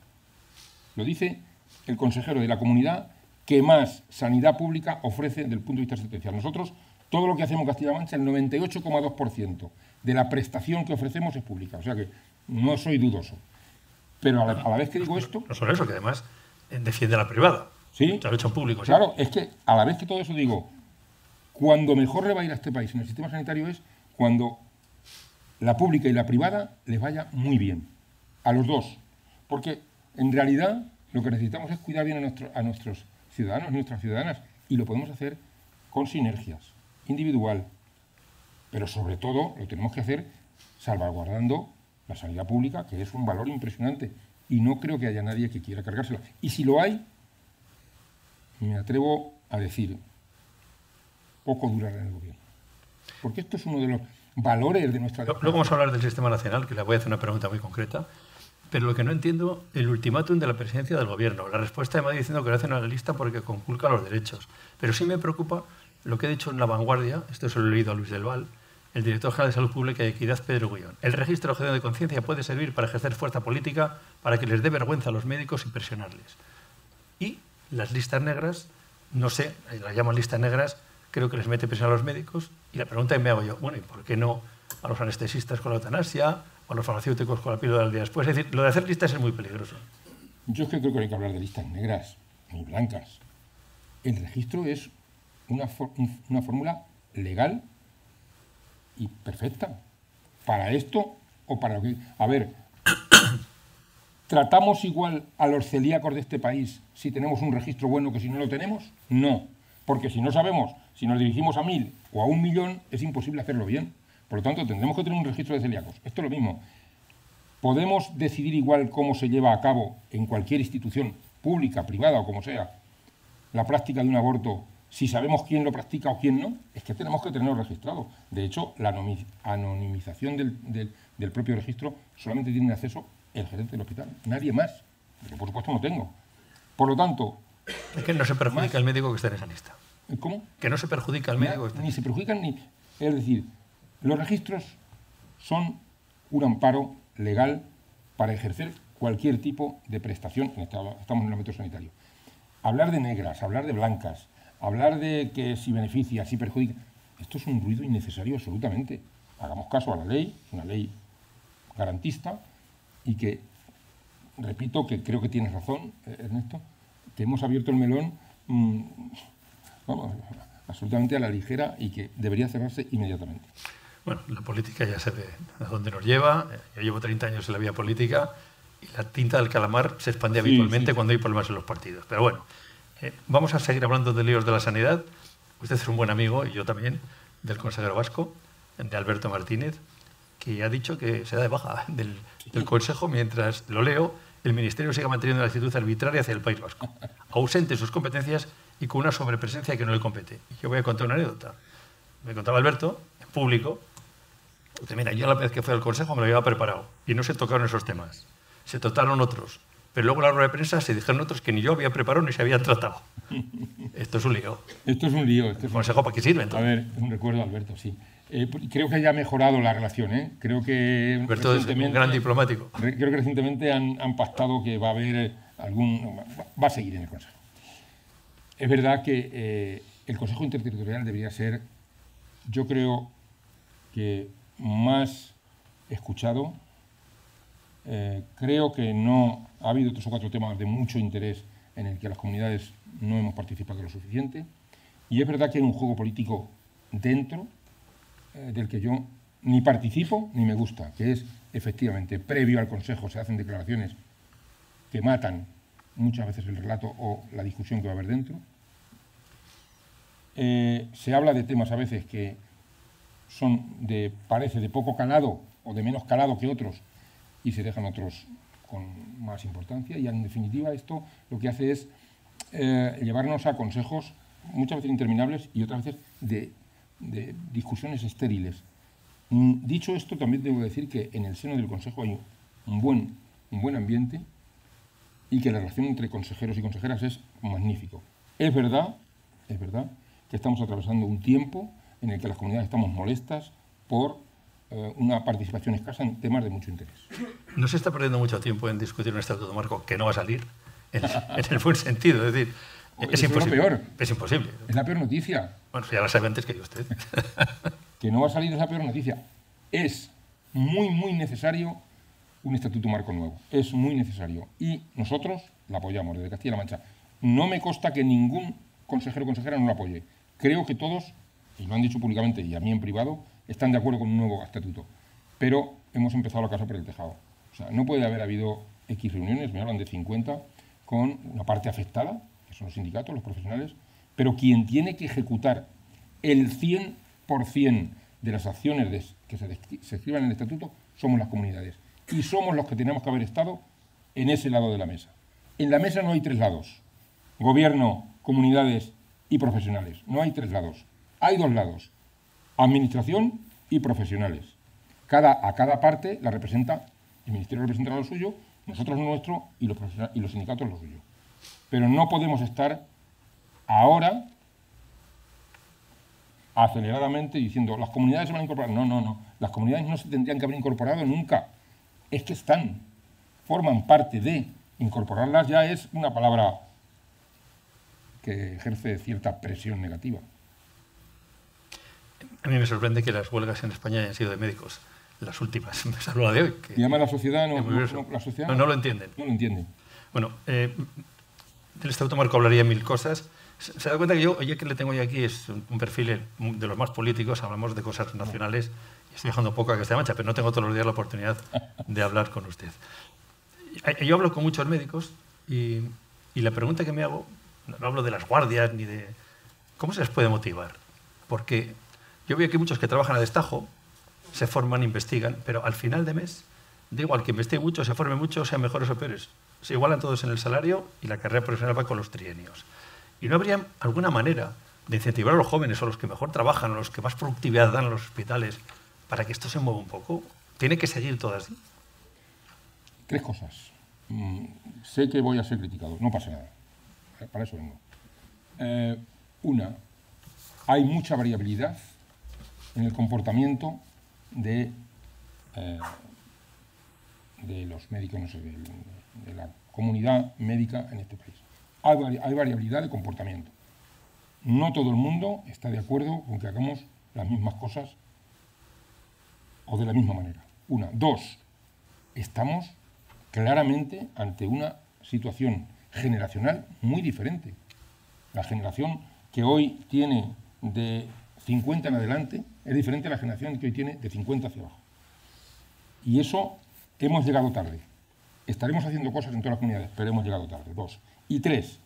lo dice el consejero de la comunidad que más sanidad pública ofrece desde el punto de vista asistencial. Nosotros, todo lo que hacemos en Castilla-La Mancha, el 98,2% de la prestación que ofrecemos es pública. O sea que no soy dudoso. Pero a la vez que digo esto... No solo eso, que además defiende la privada. Sí. Ya lo he hecho en público. ¿Sí? Claro, es que a la vez que todo eso digo, cuando mejor le va a ir a este país en el sistema sanitario es cuando la pública y la privada les vaya muy bien. A los dos. Porque en realidad lo que necesitamos es cuidar bien a nuestros ciudadanos y nuestras ciudadanas. Y lo podemos hacer con sinergias, individual. Pero sobre todo lo tenemos que hacer salvaguardando la sanidad pública, que es un valor impresionante. Y no creo que haya nadie que quiera cargársela. Y si lo hay, me atrevo a decir, poco durará en el gobierno. Porque esto es uno de los valores de nuestra democracia. Luego vamos a hablar del sistema nacional, que le voy a hacer una pregunta muy concreta. Pero lo que no entiendo, el ultimátum de la presidencia del gobierno, la respuesta de Madrid diciendo que no hace una lista porque conculca los derechos. Pero sí me preocupa lo que ha dicho en La Vanguardia, esto se lo he leído a Luis del Val, el director general de Salud Pública y Equidad, Pedro Guillón. El registro de objeción de conciencia puede servir para ejercer fuerza política, para que les dé vergüenza a los médicos y presionarles. Y las listas negras, no sé, las llaman listas negras, creo que les mete presión a los médicos. Y la pregunta que me hago yo, bueno, ¿y por qué no a los anestesistas con la eutanasia o a los farmacéuticos con la píldora del día después? Es decir, lo de hacer listas es muy peligroso. Yo es que creo que no hay que hablar de listas negras ni blancas. El registro es una fórmula legal y perfecta para esto o para lo que... A ver, ¿tratamos igual a los celíacos de este país si tenemos un registro bueno que si no lo tenemos? No, porque si no sabemos, si nos dirigimos a 1000 o a 1 millón, es imposible hacerlo bien. Por lo tanto, tendremos que tener un registro de celíacos. Esto es lo mismo. ¿Podemos decidir igual cómo se lleva a cabo en cualquier institución pública, privada o como sea, la práctica de un aborto si sabemos quién lo practica o quién no? Es que tenemos que tenerlo registrado. De hecho, la anonimización del propio registro solamente tiene acceso el gerente del hospital, nadie más. Yo, por supuesto, no tengo. Por lo tanto... Es que no se perjudica al médico que esté en esa lista. ¿Cómo? Que no se perjudica al médico que esté en esa lista. Ni se perjudican ni... Es decir, los registros son un amparo legal para ejercer cualquier tipo de prestación. Estamos en el ámbito sanitario. Hablar de negras, hablar de blancas, hablar de que si beneficia, si perjudica, esto es un ruido innecesario absolutamente. Hagamos caso a la ley, una ley garantista, y que, repito, que creo que tienes razón, Ernesto, que hemos abierto el melón vamos, absolutamente a la ligera y que debería cerrarse inmediatamente. Bueno, la política ya se ve a dónde nos lleva. Yo llevo 30 años en la vía política y la tinta del calamar se expande habitualmente cuando hay problemas en los partidos. Pero bueno, vamos a seguir hablando de líos de la sanidad. Usted es un buen amigo, y yo también, del consejero vasco, de Alberto Martínez, que ha dicho que se da de baja del Consejo mientras, lo leo, el Ministerio sigue manteniendo una actitud arbitraria hacia el País Vasco, ausente en sus competencias y con una sobrepresencia que no le compete. Y yo voy a contar una anécdota. Me contaba Alberto, en público, mira, yo la vez que fui al Consejo me lo había preparado y no se tocaron esos temas. Se trataron otros. Pero luego en la rueda de prensa se dijeron otros que ni yo había preparado ni se habían tratado. Esto es un lío. Esto es un lío. ¿El Consejo para qué sirve, entonces? A ver, un recuerdo, Alberto, sí. Creo que ya ha mejorado la relación, ¿eh? Creo que Alberto es un gran diplomático. Creo que recientemente han pactado que va a haber va a seguir en el Consejo. Es verdad que el Consejo Interterritorial debería ser, yo creo, que más escuchado. Creo que no ha habido 3 o 4 temas de mucho interés en el que las comunidades no hemos participado lo suficiente. Y es verdad que hay un juego político dentro del que yo ni participo ni me gusta, que es, efectivamente, previo al Consejo se hacen declaraciones que matan muchas veces el relato o la discusión que va a haber dentro. Se habla de temas a veces que son parece de poco calado o de menos calado que otros y se dejan otros con más importancia. Y en definitiva esto lo que hace es llevarnos a consejos muchas veces interminables y otras veces de discusiones estériles. Dicho esto, también tengo que decir que en el seno del Consejo hay un buen ambiente y que la relación entre consejeros y consejeras es magnífico. Es verdad que estamos atravesando un tiempo en el que las comunidades estamos molestas por una participación escasa en temas de mucho interés. No se está perdiendo mucho tiempo en discutir un estatuto marco que no va a salir, en el buen sentido. Es decir, es imposible. Es lo peor. Es imposible. Es la peor noticia. Bueno, ya la sabe antes que yo usted. Que no va a salir esa peor noticia. Es muy, muy necesario un estatuto marco nuevo. Es muy necesario. Y nosotros la apoyamos desde Castilla-La Mancha. No me consta que ningún consejero o consejera no lo apoye. Creo que todos, y lo han dicho públicamente y a mí en privado, están de acuerdo con un nuevo estatuto. Pero hemos empezado la casa por el tejado. O sea, no puede haber habido X reuniones, me hablan de 50, con una parte afectada, que son los sindicatos, los profesionales, pero quien tiene que ejecutar el 100% de las acciones que se escriban en el estatuto somos las comunidades. Y somos los que tenemos que haber estado en ese lado de la mesa. En la mesa no hay 3 lados. Gobierno, comunidades y profesionales. No hay 3 lados. Hay 2 lados. Administración y profesionales. A cada parte la representa, el Ministerio representa lo suyo, nosotros lo nuestro y los sindicatos lo suyo. Pero no podemos estar ahora aceleradamente diciendo las comunidades se van a incorporar. No. Las comunidades no se tendrían que haber incorporado nunca. Es que forman parte de. Incorporarlas ya es una palabra que ejerce cierta presión negativa. A mí me sorprende que las huelgas en España hayan sido de médicos, las últimas, salvo la de hoy. Y además la sociedad no lo entienden. No lo entienden. Bueno, del Estatuto Marco hablaría 1000 cosas. Se da cuenta que yo, oye, que le tengo yo aquí es un perfil de los más políticos, hablamos de cosas nacionales, y estoy dejando poco a Castilla-La Mancha, pero no tengo todos los días la oportunidad de hablar con usted. Yo hablo con muchos médicos y la pregunta que me hago, no hablo de las guardias ni de... ¿Cómo se les puede motivar? Porque yo veo que muchos que trabajan a destajo se forman, investigan, pero al final de mes, da igual que investigue mucho, se forme mucho, sean mejores o peores. Se igualan todos en el salario y la carrera profesional va con los trienios. ¿Y no habría alguna manera de incentivar a los jóvenes o los que mejor trabajan o los que más productividad dan a los hospitales para que esto se mueva un poco? ¿Tiene que seguir todo así? 3 cosas. Sé que voy a ser criticado, no pasa nada. Para eso vengo. Una, hay mucha variabilidad en el comportamiento de los médicos, no sé, de la comunidad médica en este país. Hay variabilidad de comportamiento. No todo el mundo está de acuerdo con que hagamos las mismas cosas o de la misma manera. Una. 2, estamos claramente ante una situación generacional muy diferente. La generación que hoy tiene de 50 en adelante es diferente a la generación que hoy tiene de 50 hacia abajo. Y eso hemos llegado tarde. Estaremos haciendo cosas en todas las comunidades, pero hemos llegado tarde. 2. Y 3,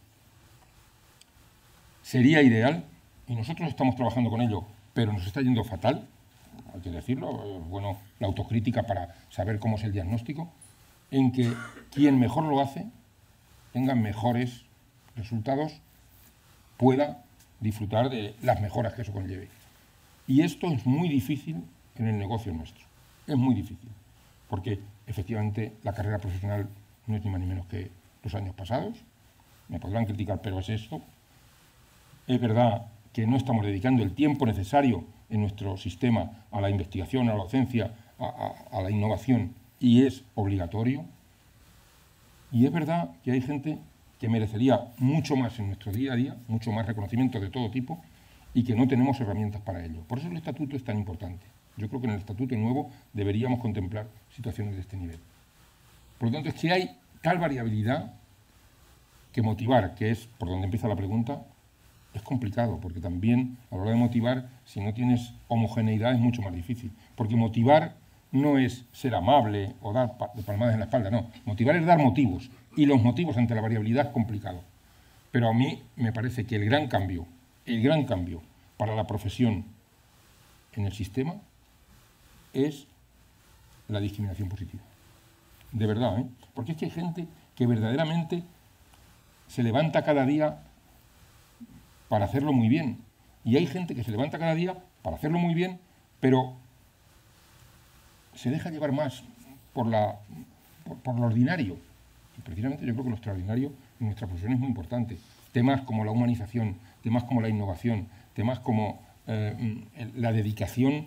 sería ideal, y nosotros estamos trabajando con ello, pero nos está yendo fatal, hay que decirlo, bueno, la autocrítica para saber cómo es el diagnóstico, en que quien mejor lo hace tenga mejores resultados, pueda disfrutar de las mejoras que eso conlleve. Y esto es muy difícil en el negocio nuestro. Es muy difícil, porque efectivamente la carrera profesional no es ni más ni menos que los años pasados. Me podrán criticar, pero es esto. Es verdad que no estamos dedicando el tiempo necesario en nuestro sistema a la investigación, a la docencia, a la innovación, y es obligatorio. Y es verdad que hay gente que merecería mucho más en nuestro día a día, mucho más reconocimiento de todo tipo, y que no tenemos herramientas para ello. Por eso el estatuto es tan importante. Yo creo que en el estatuto nuevo deberíamos contemplar situaciones de este nivel. Por lo tanto, es que hay tal variabilidad que motivar, que es por donde empieza la pregunta, es complicado, porque también a la hora de motivar, si no tienes homogeneidad, es mucho más difícil. Porque motivar no es ser amable o dar palmadas en la espalda, no. Motivar es dar motivos, y los motivos ante la variabilidad es complicado. Pero a mí me parece que el gran cambio para la profesión en el sistema es la discriminación positiva. De verdad, ¿eh? Porque es que hay gente que verdaderamente se levanta cada día para hacerlo muy bien. Y hay gente que se levanta cada día para hacerlo muy bien, pero se deja llevar más por lo ordinario. Y precisamente yo creo que lo extraordinario en nuestra profesión es muy importante. Temas como la humanización, temas como la innovación, temas como la dedicación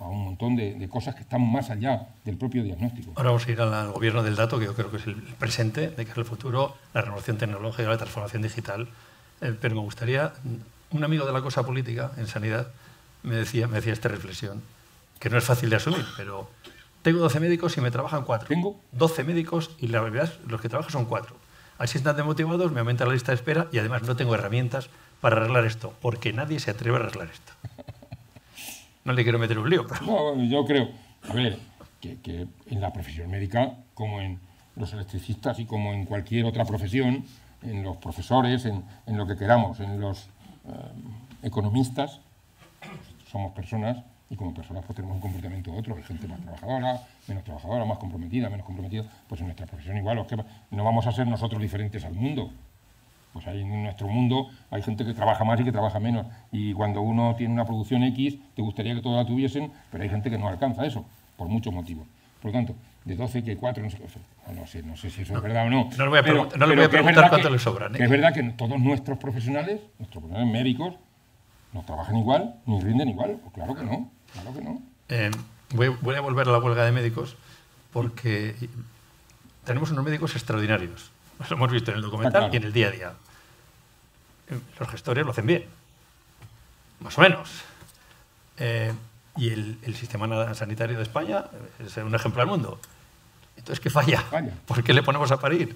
a un montón de cosas que están más allá del propio diagnóstico. Ahora vamos a ir al gobierno del dato, que yo creo que es el presente, de que es el futuro, la renovación tecnológica, la transformación digital. Pero me gustaría, un amigo de la cosa política en sanidad me decía esta reflexión, que no es fácil de asumir, pero tengo 12 médicos y me trabajan 4. Tengo 12 médicos y la verdad es los que trabajan son 4. Así están demotivados, me aumenta la lista de espera y además no tengo herramientas para arreglar esto, porque nadie se atreve a arreglar esto. No le quiero meter un lío, pero... No, yo creo, a ver, que en la profesión médica, como en los electricistas y como en cualquier otra profesión, en los profesores, en lo que queramos, en los economistas, somos personas y como personas pues tenemos un comportamiento u otro. Hay gente más trabajadora, más comprometida, menos comprometida. Pues en nuestra profesión igual, no vamos a ser nosotros diferentes al mundo. Pues ahí en nuestro mundo hay gente que trabaja más y que trabaja menos. Y cuando uno tiene una producción X, te gustaría que todos la tuviesen, pero hay gente que no alcanza eso, por muchos motivos. Por lo tanto, de 12 que 4, no sé si eso es verdad o no. No le voy a preguntar cuánto le sobran. Que es verdad que todos nuestros profesionales médicos, no trabajan igual, ni rinden igual. Pues claro que no, claro que no. Voy a volver a la huelga de médicos porque tenemos unos médicos extraordinarios. Lo hemos visto en el documental y en el día a día. Los gestores lo hacen bien, más o menos. Y el sistema sanitario de España es un ejemplo al mundo. Entonces, ¿qué falla? ¿Por qué le ponemos a parir?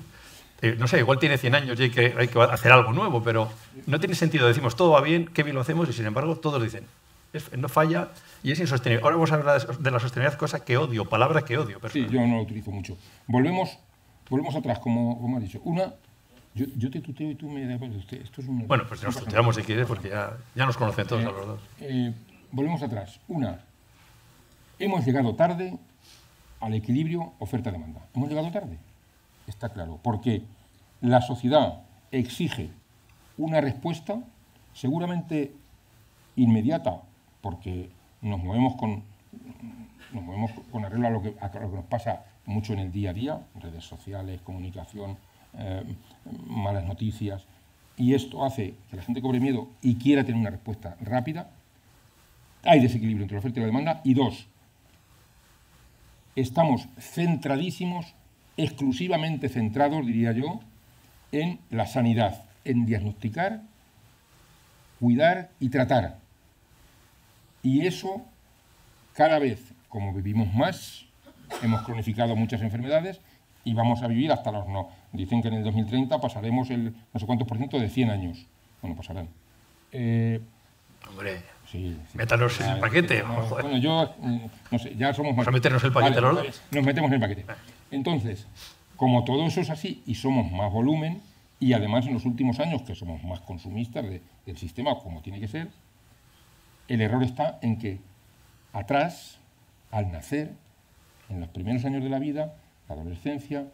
No sé, igual tiene 100 años y hay que hacer algo nuevo, pero no tiene sentido. Decimos, todo va bien, qué bien lo hacemos, y sin embargo todos dicen, no falla y es insostenible. Ahora vamos a hablar de la sostenibilidad, cosa que odio, palabra que odio. Sí, yo no lo utilizo mucho. Volvemos atrás, como has dicho. Yo te tuteo y tú me das... Esto es bueno, pues nos tuteamos si quieres, porque ya nos conocen todos a los dos. Volvemos atrás. Hemos llegado tarde al equilibrio oferta-demanda. Hemos llegado tarde, está claro, porque la sociedad exige una respuesta seguramente inmediata, porque nos movemos con arreglo a lo que nos pasa mucho en el día a día, redes sociales, comunicación, malas noticias, y esto hace que la gente cobre miedo y quiera tener una respuesta rápida. Hay desequilibrio entre la oferta y la demanda. Y dos, estamos centradísimos, exclusivamente centrados, diría yo, en la sanidad, en diagnosticar, cuidar y tratar. Y eso, cada vez, como vivimos más, hemos cronificado muchas enfermedades y vamos a vivir hasta los... No, dicen que en el 2030 pasaremos el no sé cuántos % de 100 años. Bueno, pasarán. Hombre, sí, métanos en el paquete. Bueno, yo no sé, ya somos más... ¿Vamos a meternos el paquete los dos? Nos metemos en el paquete. Entonces, como todo eso es así y somos más volumen, y además en los últimos años que somos más consumistas del sistema, como tiene que ser, el error está en que atrás, al nacer, en los primeros años de la vida, la adolescencia,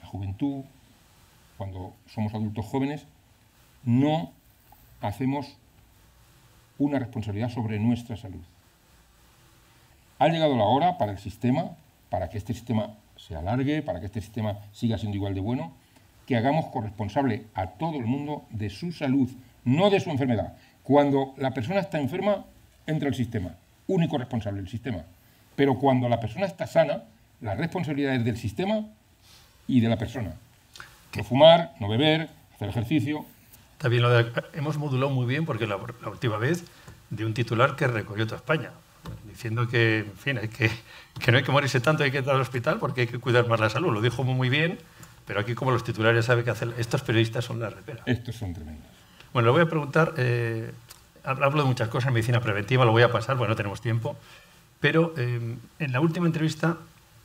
la juventud, cuando somos adultos jóvenes, no hacemos una responsabilidad sobre nuestra salud. Ha llegado la hora para el sistema, para que este sistema se alargue, para que este sistema siga siendo igual de bueno, que hagamos corresponsable a todo el mundo de su salud, no de su enfermedad. Cuando la persona está enferma, entra el sistema, único responsable del sistema. Pero cuando la persona está sana, la responsabilidad es del sistema y de la persona. No fumar, no beber, hacer ejercicio. También hemos modulado muy bien, porque la última vez de un titular que recorrió toda España, diciendo que, en fin, que no hay que morirse tanto, hay que ir al hospital porque hay que cuidar más la salud. Lo dijo muy bien, pero aquí como los titulares saben qué hacer, estos periodistas son la repera. Estos son tremendos. Bueno, le voy a preguntar, hablo de muchas cosas, medicina preventiva, lo voy a pasar, porque no tenemos tiempo, pero en la última entrevista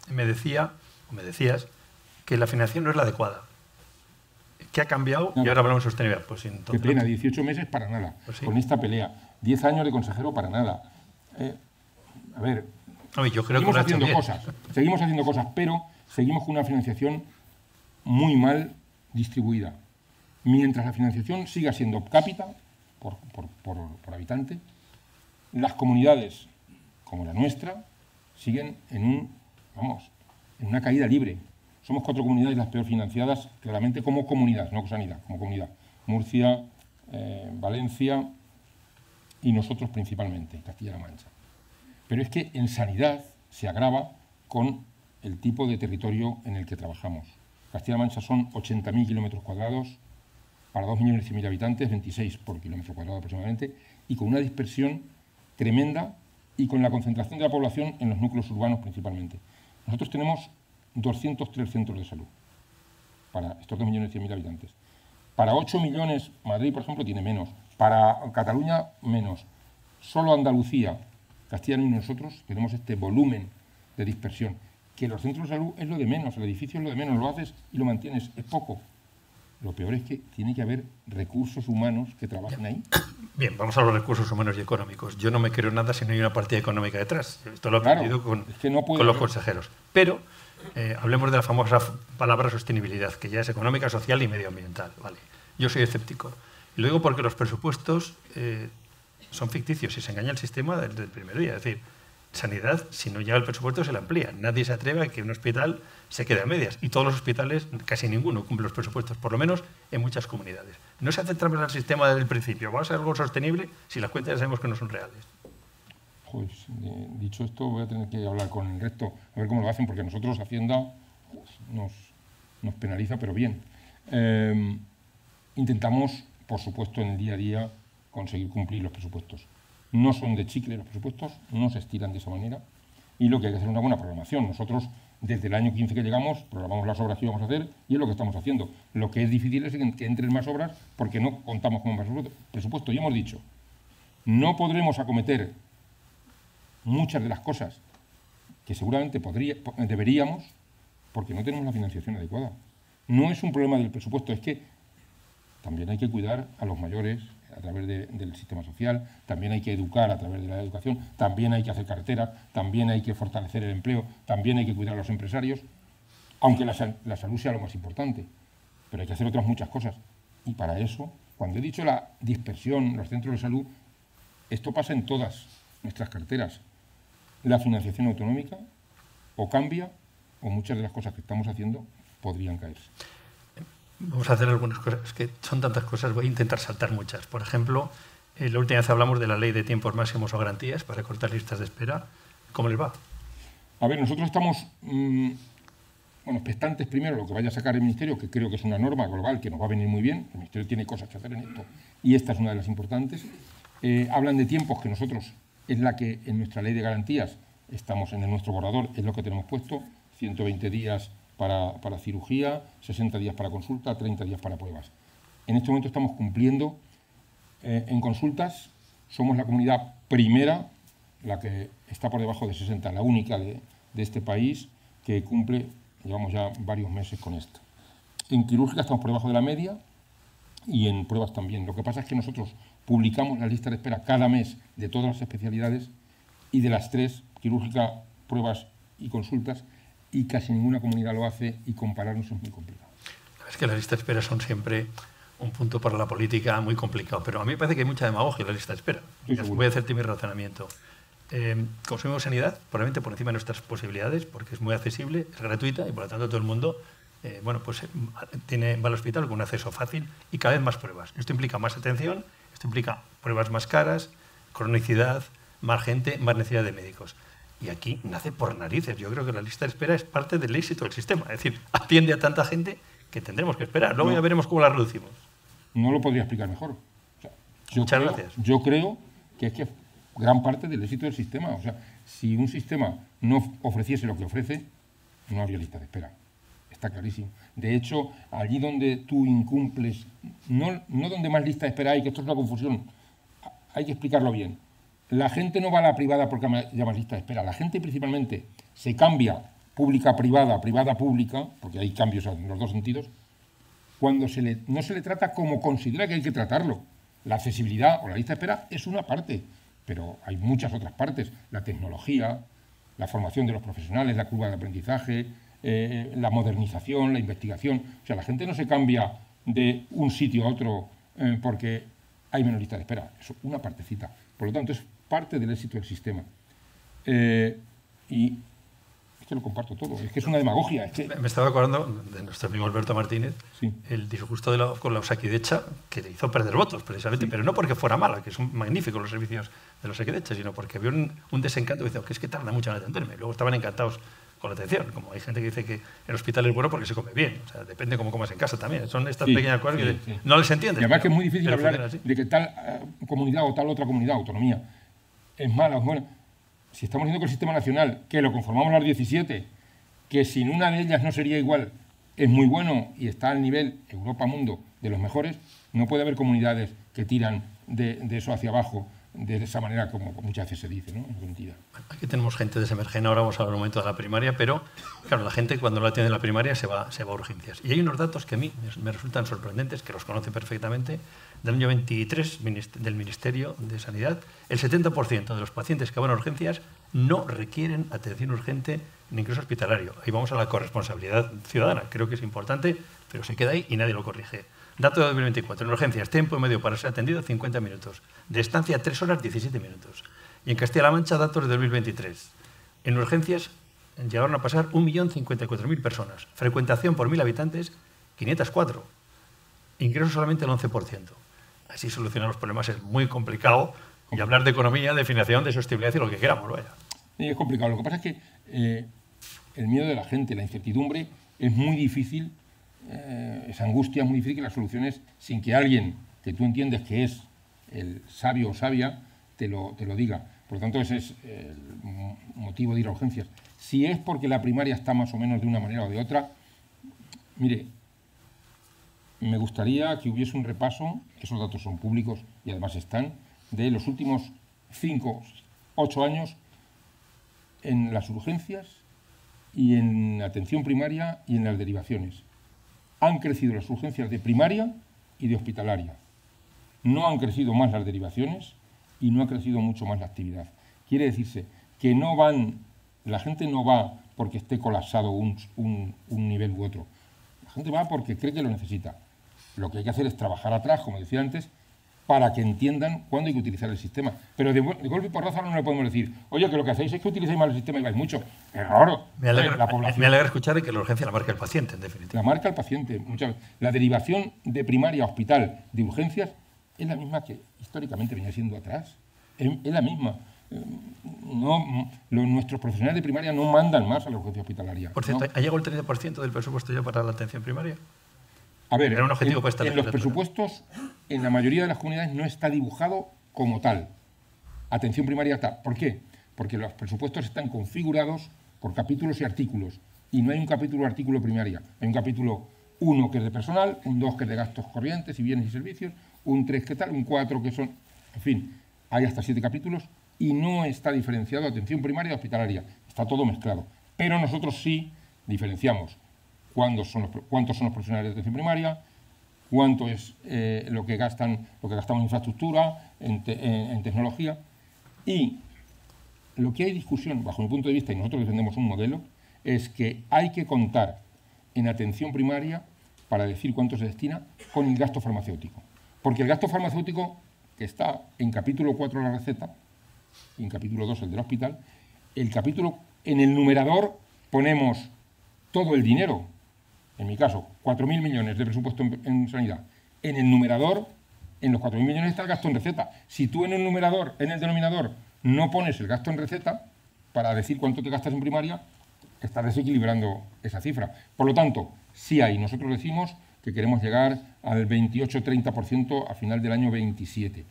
me decías que la financiación no es la adecuada. ¿Qué ha cambiado? No. Y ahora hablamos de sostenibilidad. Pues qué pena, 18 meses para nada, pues sí. Con esta pelea. 10 años de consejero para nada. A ver, yo creo seguimos haciendo cosas, pero seguimos con una financiación muy mal distribuida. Mientras la financiación siga siendo cápita por habitante, las comunidades como la nuestra siguen en una caída libre. Somos 4 comunidades las peor financiadas, claramente como comunidad, no sanidad, como comunidad. Murcia, Valencia y nosotros principalmente, Castilla-La Mancha. Pero es que en sanidad se agrava con el tipo de territorio en el que trabajamos. Castilla-La Mancha son 80.000 kilómetros cuadrados, para 2.100.000 habitantes, 26 por kilómetro cuadrado aproximadamente, y con una dispersión tremenda y con la concentración de la población en los núcleos urbanos principalmente. Nosotros tenemos 203 centros de salud para estos 2.100.000 habitantes. Para 8 millones, Madrid, por ejemplo, tiene menos. Para Cataluña, menos. Solo Andalucía, Castilla y nosotros tenemos este volumen de dispersión. Que los centros de salud es lo de menos, el edificio es lo de menos, lo haces y lo mantienes, es poco. Lo peor es que tiene que haber recursos humanos que trabajen ahí. Bien, vamos a los recursos humanos y económicos. Yo no me creo nada si no hay una partida económica detrás. Esto lo he aprendido con los consejeros. Pero hablemos de la famosa palabra sostenibilidad, que ya es económica, social y medioambiental. ¿Vale? Yo soy escéptico. Y lo digo porque los presupuestos son ficticios y se engaña el sistema desde el primer día. Es decir, sanidad, si no llega el presupuesto, se la amplía. Nadie se atreve a que un hospital se quede a medias. Y todos los hospitales, casi ninguno, cumple los presupuestos, por lo menos en muchas comunidades. No se hace trampas al sistema desde el principio. Va a ser algo sostenible si las cuentas ya sabemos que no son reales. Pues, dicho esto, voy a tener que hablar con el resto, a ver cómo lo hacen, porque nosotros Hacienda nos penaliza, pero bien. Intentamos, por supuesto, en el día a día conseguir cumplir los presupuestos. No son de chicle los presupuestos, no se estiran de esa manera, y lo que hay que hacer es una buena programación. Nosotros, desde el año 15 que llegamos, programamos las obras que íbamos a hacer y es lo que estamos haciendo. Lo que es difícil es que entren más obras porque no contamos con más presupuesto. Y hemos dicho, no podremos acometer muchas de las cosas que seguramente deberíamos porque no tenemos la financiación adecuada. No es un problema del presupuesto, es que también hay que cuidar a los mayores a través del sistema social, también hay que educar a través de la educación, también hay que hacer carreteras, también hay que fortalecer el empleo, también hay que cuidar a los empresarios, aunque la salud sea lo más importante, pero hay que hacer otras muchas cosas. Y para eso, cuando he dicho la dispersión, los centros de salud, esto pasa en todas nuestras carteras. La financiación autonómica o cambia o muchas de las cosas que estamos haciendo podrían caerse. Vamos a hacer algunas cosas, es que son tantas cosas, voy a intentar saltar muchas. Por ejemplo, la última vez hablamos de la ley de tiempos máximos o garantías para cortar listas de espera. ¿Cómo les va? A ver, nosotros estamos expectantes primero lo que vaya a sacar el Ministerio, que creo que es una norma global que nos va a venir muy bien. El Ministerio tiene cosas que hacer en esto y esta es una de las importantes. Hablan de tiempos que nosotros es la que en nuestra ley de garantías estamos en nuestro borrador, es lo que tenemos puesto, 120 días para cirugía, 60 días para consulta, 30 días para pruebas. En este momento estamos cumpliendo en consultas, somos la comunidad primera, la que está por debajo de 60, la única de este país que cumple, llevamos ya varios meses con esto. En quirúrgica estamos por debajo de la media y en pruebas también. Lo que pasa es que nosotros publicamos la lista de espera cada mes de todas las especialidades y de las tres, quirúrgica, pruebas y consultas, y casi ninguna comunidad lo hace y compararnos es muy complicado. Es que las listas de espera son siempre un punto para la política muy complicado, pero a mí me parece que hay mucha demagogia en la lista de espera. Voy a hacerte mi razonamiento. Consumimos sanidad, probablemente por encima de nuestras posibilidades, porque es muy accesible, es gratuita y por lo tanto todo el mundo va al hospital con un acceso fácil y cada vez más pruebas. Esto implica más atención, esto implica pruebas más caras, cronicidad, más gente, más necesidad de médicos. Y aquí nace por narices. Yo creo que la lista de espera es parte del éxito del sistema. Es decir, atiende a tanta gente que tendremos que esperar. Luego ya veremos cómo la reducimos. No lo podría explicar mejor. O sea, Muchas gracias. Yo creo que es gran parte del éxito del sistema. O sea, si un sistema no ofreciese lo que ofrece, no habría lista de espera. Está clarísimo. De hecho, allí donde tú incumples, no donde más lista de espera hay, que esto es una confusión, hay que explicarlo bien. La gente no va a la privada porque llama lista de espera. La gente principalmente se cambia pública-privada, privada-pública, porque hay cambios en los dos sentidos, cuando no se le trata como considera que hay que tratarlo. La accesibilidad o la lista de espera es una parte, pero hay muchas otras partes. La tecnología, la formación de los profesionales, la curva de aprendizaje, la modernización, la investigación. O sea, la gente no se cambia de un sitio a otro porque hay menos lista de espera. Es una partecita. Por lo tanto, es parte del éxito del sistema. Y es que lo comparto todo. Es que es una demagogia. Es que... Me estaba acordando de nuestro amigo Alberto Martínez, sí, el disgusto con la Osakidecha, que le hizo perder votos, precisamente, sí, pero no porque fuera mala, que son magníficos los servicios de la Osakidecha, sino porque había un desencanto que dice que es que tarda mucho en atenderme. Luego estaban encantados con la atención. Como hay gente que dice que el hospital es bueno porque se come bien. O sea, depende cómo comas en casa también. Son estas pequeñas cosas que no les entienden. Y además que es muy difícil hablar de que tal comunidad o tal otra comunidad, autonomía, es mala o buena. Si estamos diciendo que el sistema nacional, que lo conformamos las 17, que sin una de ellas no sería igual, es muy bueno y está al nivel Europa-mundo de los mejores, no puede haber comunidades que tiran de eso hacia abajo de esa manera como muchas veces se dice, ¿no? Es mentira. Aquí tenemos gente de Semergen, ahora vamos a hablar un momento de la primaria, pero claro, la gente cuando lo atiende en la primaria se va a urgencias. Y hay unos datos que a mí me resultan sorprendentes, que los conoce perfectamente, del año 23 del Ministerio de Sanidad. El 70% de los pacientes que van a urgencias no requieren atención urgente ni ingreso hospitalario. Ahí vamos a la corresponsabilidad ciudadana, creo que es importante, pero se queda ahí y nadie lo corrige. Dato de 2024. En urgencias, tiempo medio para ser atendido, 50 minutos. De estancia, 3 horas, 17 minutos. Y en Castilla-La Mancha, datos de 2023. En urgencias llegaron a pasar 1.054.000 personas. Frecuentación por 1.000 habitantes, 504. Ingresos solamente el 11%. Así solucionar los problemas es muy complicado. Y hablar de economía, de financiación, de sostenibilidad y lo que queramos, vaya. Sí, es complicado. Lo que pasa es que el miedo de la gente, la incertidumbre, es muy difícil, esa angustia es muy difícil que las soluciones, sin que alguien que tú entiendes que es el sabio o sabia, te lo diga. Por lo tanto, ese es el motivo de ir a urgencias. Si es porque la primaria está más o menos de una manera o de otra, mire, me gustaría que hubiese un repaso, esos datos son públicos y además están, de los últimos 5, 8 años en las urgencias y en atención primaria y en las derivaciones. Han crecido las urgencias de primaria y de hospitalaria. No han crecido más las derivaciones y no ha crecido mucho más la actividad. Quiere decirse que no van, la gente no va porque esté colapsado un nivel u otro. La gente va porque cree que lo necesita. Lo que hay que hacer es trabajar atrás, como decía antes, para que entiendan cuándo hay que utilizar el sistema. Pero de golpe y porrazo no le podemos decir, oye, que lo que hacéis es que utilizáis mal el sistema y vais mucho. Error. Me alegra escuchar que la urgencia la marca el paciente, en definitiva. La marca el paciente. Muchas veces. La derivación de primaria a hospital de urgencias es la misma que históricamente venía siendo atrás. Es la misma. Nuestros profesionales de primaria no mandan más a la urgencia hospitalaria. Por cierto, ¿no? ¿ha llegado el 30% del presupuesto ya para la atención primaria? A ver, era un objetivo para esta en los presupuestos, en la mayoría de las comunidades no está dibujado como tal. Atención primaria está. ¿Por qué? Porque los presupuestos están configurados por capítulos y artículos. Y no hay un capítulo o artículo primaria. Hay un capítulo 1 que es de personal, un 2 que es de gastos corrientes y bienes y servicios, un 3 que tal, un 4 que son... En fin, hay hasta 7 capítulos y no está diferenciado atención primaria y hospitalaria. Está todo mezclado. Pero nosotros sí diferenciamos cuántos son los profesionales de atención primaria, cuánto es lo que gastamos en infraestructura, en tecnología. Y lo que hay discusión, bajo mi punto de vista, y nosotros defendemos un modelo, es que hay que contar en atención primaria, para decir cuánto se destina, con el gasto farmacéutico. Porque el gasto farmacéutico, que está en capítulo 4 de la receta, y en capítulo 2 el del hospital, en el numerador ponemos todo el dinero. En mi caso, 4.000 millones de presupuesto en sanidad. En el numerador, en los 4.000 millones está el gasto en receta. Si tú en el denominador, no pones el gasto en receta, para decir cuánto te gastas en primaria, estás desequilibrando esa cifra. Por lo tanto, sí hay. Nosotros decimos que queremos llegar al 28-30% a final del año 27.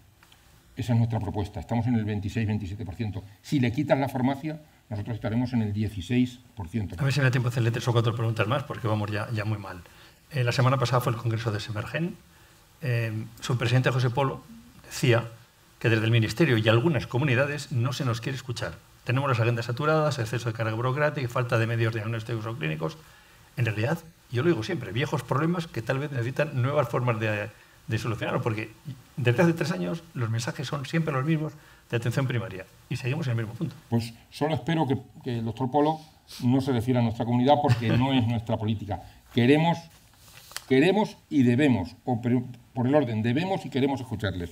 Esa es nuestra propuesta. Estamos en el 26-27%. Si le quitas la farmacia, nosotros estaremos en el 16%. A ver si me da tiempo de hacerle 3 o 4 preguntas más, porque vamos ya muy mal. La semana pasada fue el congreso de Semergen. Su presidente, José Polo, decía que desde el Ministerio y algunas comunidades no se nos quiere escuchar. Tenemos las agendas saturadas, exceso de carga burocrática, falta de medios diagnósticos o clínicos. En realidad, yo lo digo siempre, viejos problemas que tal vez necesitan nuevas formas de solucionarlo, porque desde hace 3 años los mensajes son siempre los mismos de atención primaria y seguimos en el mismo punto. Pues solo espero que el doctor Polo no se refiera a nuestra comunidad, porque no es nuestra política. Queremos y debemos, o por el orden, debemos y queremos escucharles,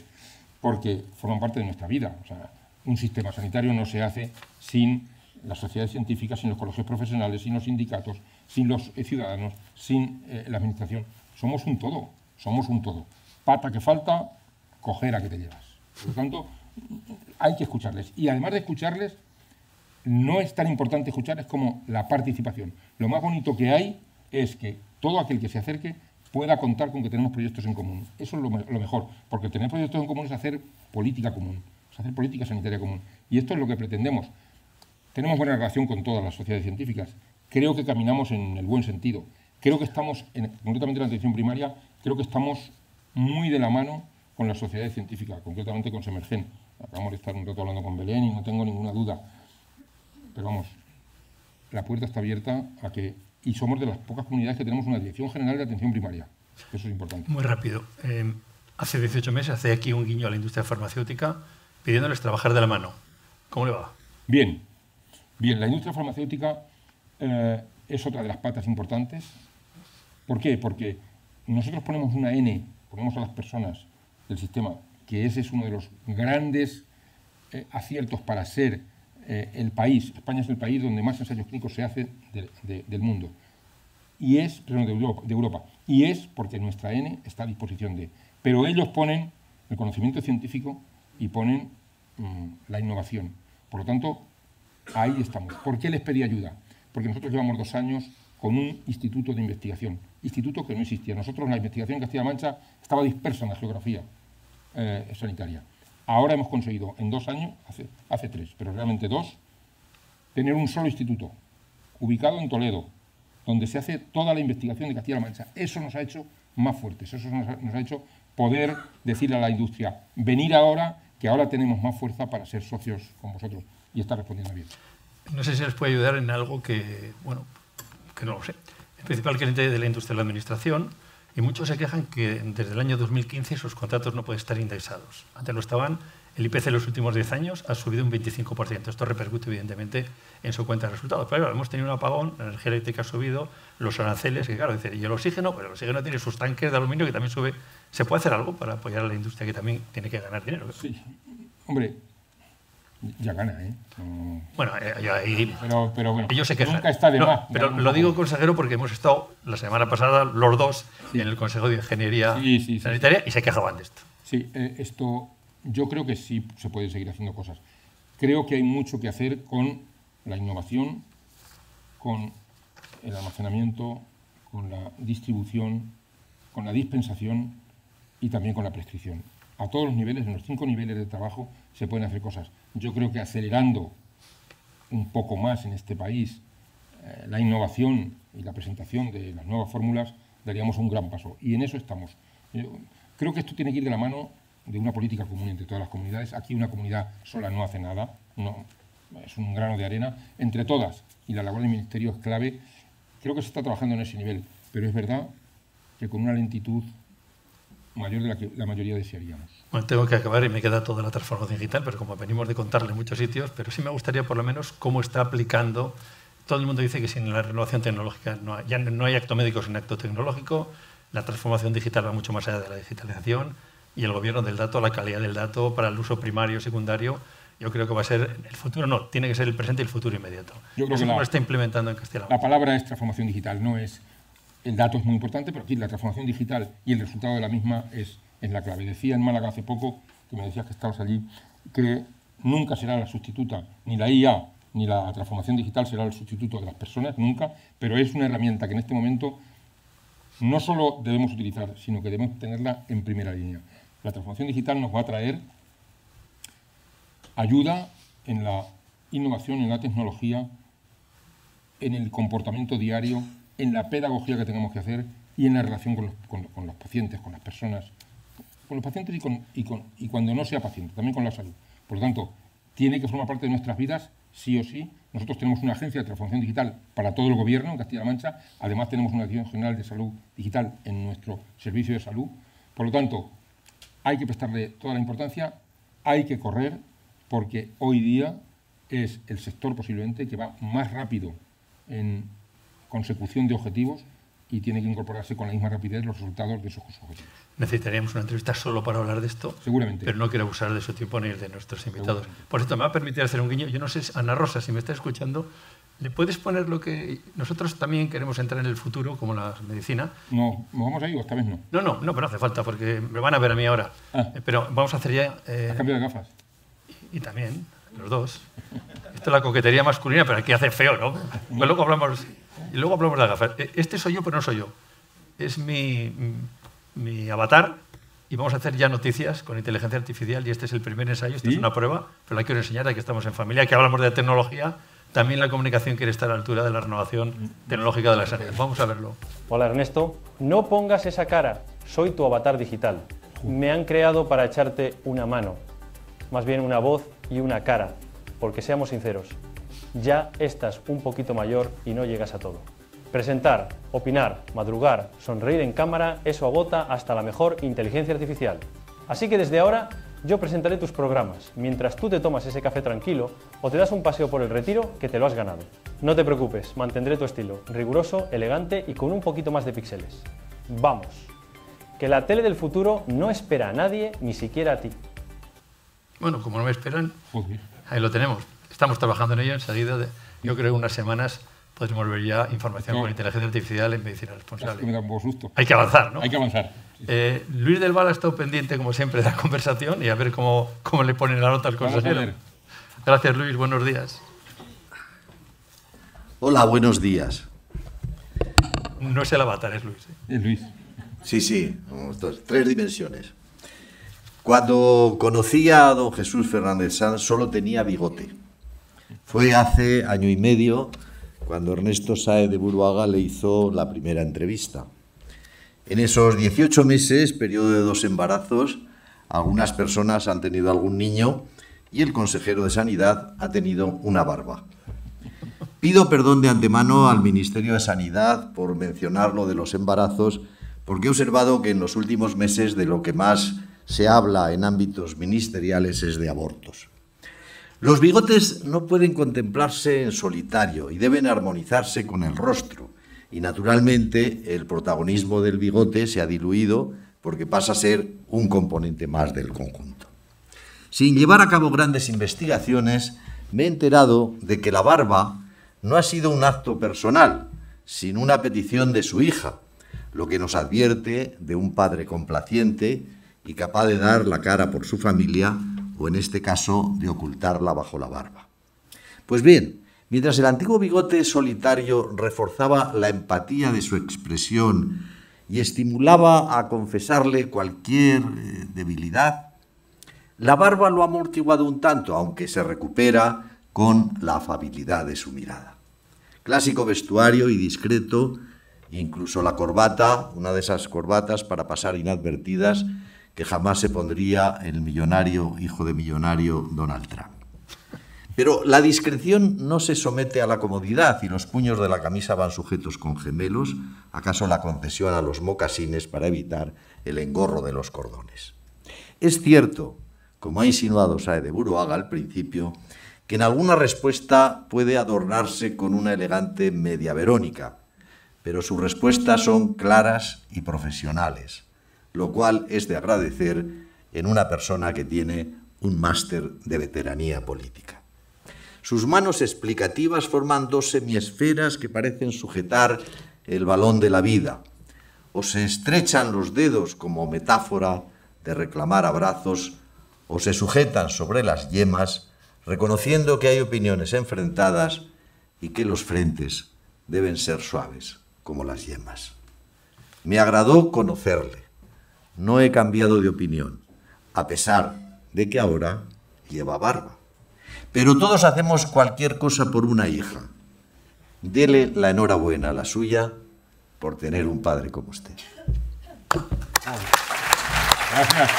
porque forman parte de nuestra vida. O sea, un sistema sanitario no se hace sin las sociedades científicas, sin los colegios profesionales, sin los sindicatos, sin los ciudadanos, sin la administración. Somos un todo. Pata que falta, cojera que te llevas. Por lo tanto, hay que escucharles. Y además de escucharles, no es tan importante escuchar, es como la participación. Lo más bonito que hay es que todo aquel que se acerque pueda contar con que tenemos proyectos en común. Eso es lo mejor, porque tener proyectos en común es hacer política común, es hacer política sanitaria común. Y esto es lo que pretendemos. Tenemos buena relación con todas las sociedades científicas. Creo que caminamos en el buen sentido. Creo que estamos, concretamente en la atención primaria, creo que estamos muy de la mano con las sociedades científicas, concretamente con Semergen. Acabamos de estar un rato hablando con Belén y no tengo ninguna duda. Pero vamos, la puerta está abierta a que... Y somos de las pocas comunidades que tenemos una Dirección General de Atención Primaria. Eso es importante. Muy rápido. Hace 18 meses hace aquí un guiño a la industria farmacéutica pidiéndoles trabajar de la mano. ¿Cómo le va? Bien. La industria farmacéutica es otra de las patas importantes. ¿Por qué? Porque nosotros ponemos una N, ponemos a las personas del sistema, que ese es uno de los grandes aciertos para ser el país. España es el país donde más ensayos clínicos se hacen del mundo. Y es, perdón, de Europa. Y es porque nuestra N está a disposición de. Pero ellos ponen el conocimiento científico y ponen la innovación. Por lo tanto, ahí estamos. ¿Por qué les pedí ayuda? Porque nosotros llevamos 2 años con un instituto de investigación. Instituto que no existía. Nosotros, la investigación en Castilla-La Mancha estaba dispersa en la geografía sanitaria. Ahora hemos conseguido, en 2 años, hace 3, pero realmente 2, tener un solo instituto, ubicado en Toledo, donde se hace toda la investigación de Castilla-La Mancha. Eso nos ha hecho más fuertes, eso nos ha hecho poder decirle a la industria, venir ahora, que ahora tenemos más fuerza para ser socios con vosotros, y está respondiendo bien. No sé si les puede ayudar en algo que, bueno, que no lo sé. El principal cliente de la industria es la administración, y muchos se quejan que desde el año 2015 sus contratos no pueden estar indexados. Antes lo estaban, el IPC en los últimos 10 años ha subido un 25%. Esto repercute evidentemente en su cuenta de resultados. Pero claro, hemos tenido un apagón, la energía eléctrica ha subido, los aranceles, que claro, y el oxígeno, pero el oxígeno tiene sus tanques de aluminio que también sube. ¿Se puede hacer algo para apoyar a la industria que también tiene que ganar dinero? Sí, hombre, ya gana, ¿eh? No... Bueno, pero bueno, ellos se quejan. Nunca está de más. Pero lo digo, consejero, porque hemos estado la semana pasada los dos en el Consejo de Ingeniería Sanitaria y se quejaban de esto. Sí, esto yo creo que sí se puede seguir haciendo cosas. Creo que hay mucho que hacer con la innovación, con el almacenamiento, con la distribución, con la dispensación y también con la prescripción. A todos los niveles, en los 5 niveles de trabajo, se pueden hacer cosas. Yo creo que acelerando un poco más en este país la innovación y la presentación de las nuevas fórmulas, daríamos un gran paso. Y en eso estamos. Yo creo que esto tiene que ir de la mano de una política común entre todas las comunidades. Aquí una comunidad sola no hace nada, no, es un grano de arena. Entre todas, y la labor del Ministerio es clave, creo que se está trabajando en ese nivel, pero es verdad que con una lentitud mayor de la que la mayoría desearíamos. Bueno, tengo que acabar y me queda toda la transformación digital, pero como venimos de contarle en muchos sitios, pero sí me gustaría por lo menos cómo está aplicando. Todo el mundo dice que sin la renovación tecnológica ya no hay acto médico sin acto tecnológico, la transformación digital va mucho más allá de la digitalización y el gobierno del dato, la calidad del dato para el uso primario, secundario, yo creo que va a ser el futuro, no, tiene que ser el presente y el futuro inmediato. Yo creo que lo está implementando en Castilla-La Mancha. La palabra es transformación digital, no es... El dato es muy importante, pero aquí la transformación digital y el resultado de la misma es la clave. Decía en Málaga hace poco, que me decías que estabas allí, que nunca será la sustituta, ni la IA, ni la transformación digital será el sustituto de las personas, nunca, pero es una herramienta que en este momento no solo debemos utilizar, sino que debemos tenerla en primera línea. La transformación digital nos va a traer ayuda en la innovación, en la tecnología, en el comportamiento diario, en la pedagogía que tengamos que hacer y en la relación con los pacientes, con las personas, con los pacientes y cuando no sea paciente, también con la salud. Por lo tanto, tiene que formar parte de nuestras vidas, sí o sí. Nosotros tenemos una agencia de transformación digital para todo el gobierno en Castilla-La Mancha. Además, tenemos una Dirección General de Salud Digital en nuestro servicio de salud. Por lo tanto, hay que prestarle toda la importancia, hay que correr, porque hoy día es el sector posiblemente que va más rápido en consecución de objetivos y tiene que incorporarse con la misma rapidez los resultados de esos objetivos. Necesitaríamos una entrevista solo para hablar de esto. Seguramente. Pero no quiero abusar de su tiempo ni de nuestros invitados. Por cierto, me va a permitir hacer un guiño. Yo no sé, Ana Rosa, si me está escuchando, ¿le puedes poner lo que nosotros también queremos entrar en el futuro, como la medicina? No, ¿nos vamos ahí o esta vez no? No, pero no hace falta, porque me van a ver a mí ahora. Pero vamos a hacer ya... ¿Has cambiado de gafas? Y también, los dos. Esto es la coquetería masculina, pero aquí hace feo, ¿no? Pues luego hablamos de las gafas. Este soy yo, pero no soy yo. Es mi avatar y vamos a hacer ya noticias con inteligencia artificial y este es el primer ensayo, esto es una prueba, pero la quiero enseñar, que estamos en familia, que hablamos de tecnología, también la comunicación quiere estar a la altura de la renovación tecnológica de la sanidad. Vamos a verlo. Hola Ernesto, no pongas esa cara, soy tu avatar digital. Me han creado para echarte una mano, más bien una voz y una cara, porque seamos sinceros, ya estás un poquito mayor y no llegas a todo. Presentar, opinar, madrugar, sonreír en cámara, eso agota hasta la mejor inteligencia artificial. Así que desde ahora yo presentaré tus programas, mientras tú te tomas ese café tranquilo o te das un paseo por el Retiro, que te lo has ganado. No te preocupes, mantendré tu estilo, riguroso, elegante y con un poquito más de píxeles. ¡Vamos! que la tele del futuro no espera a nadie, ni siquiera a ti. Bueno, como no me esperan, Joder. ahí lo tenemos. Estamos trabajando en ello enseguida. Yo creo que en unas semanas podremos ver ya información con inteligencia artificial en medicina Es que me responsable. da un poco susto. Hay que avanzar, ¿no? Hay que avanzar. Luis del Val ha estado pendiente, como siempre, de la conversación y a ver cómo le ponen la nota al Vamos a consejero. ver. Gracias, Luis. Buenos días. Hola, buenos días. No es el avatar, es Luis. Es Luis. Sí, tres dimensiones. Cuando conocí a don Jesús Fernández Sanz solo tenía bigote. Fue hace año y medio cuando Ernesto Sáez de Buruaga le hizo la primera entrevista. En esos 18 meses, periodo de 2 embarazos, algunas personas han tenido algún niño y el consejero de Sanidad ha tenido una barba. Pido perdón de antemano al Ministerio de Sanidad por mencionar lo de los embarazos, porque he observado que en los últimos meses de lo que más se habla en ámbitos ministeriales es de abortos. Los bigotes no pueden contemplarse en solitario y deben armonizarse con el rostro. Y naturalmente el protagonismo del bigote se ha diluido porque pasa a ser un componente más del conjunto. Sin llevar a cabo grandes investigaciones, me he enterado de que la barba no ha sido un acto personal, sino una petición de su hija, lo que nos advierte de un padre complaciente y capaz de dar la cara por su familia, o en este caso, de ocultarla bajo la barba. Pues bien, mientras el antiguo bigote solitario reforzaba la empatía de su expresión y estimulaba a confesarle cualquier debilidad, la barba lo ha amortiguado un tanto, aunque se recupera con la afabilidad de su mirada. Clásico vestuario y discreto, incluso la corbata, una de esas corbatas para pasar inadvertidas que jamás se pondría el millonario, hijo de millonario, Donald Trump. Pero la discreción no se somete a la comodidad y los puños de la camisa van sujetos con gemelos, acaso la concesión a los mocasines para evitar el engorro de los cordones. Es cierto, como ha insinuado Sáez de Buruaga al principio, que en alguna respuesta puede adornarse con una elegante media verónica, pero sus respuestas son claras y profesionales, lo cual es de agradecer en una persona que tiene un máster de veteranía política. Sus manos explicativas forman 2 semiesferas que parecen sujetar el balón de la vida, o se estrechan los dedos como metáfora de reclamar abrazos, o se sujetan sobre las yemas, reconociendo que hay opiniones enfrentadas y que los frentes deben ser suaves, como las yemas. Me agradó conocerle. No he cambiado de opinión, a pesar de que ahora lleva barba. Pero todos hacemos cualquier cosa por una hija. Dele la enhorabuena a la suya por tener un padre como usted. Gracias.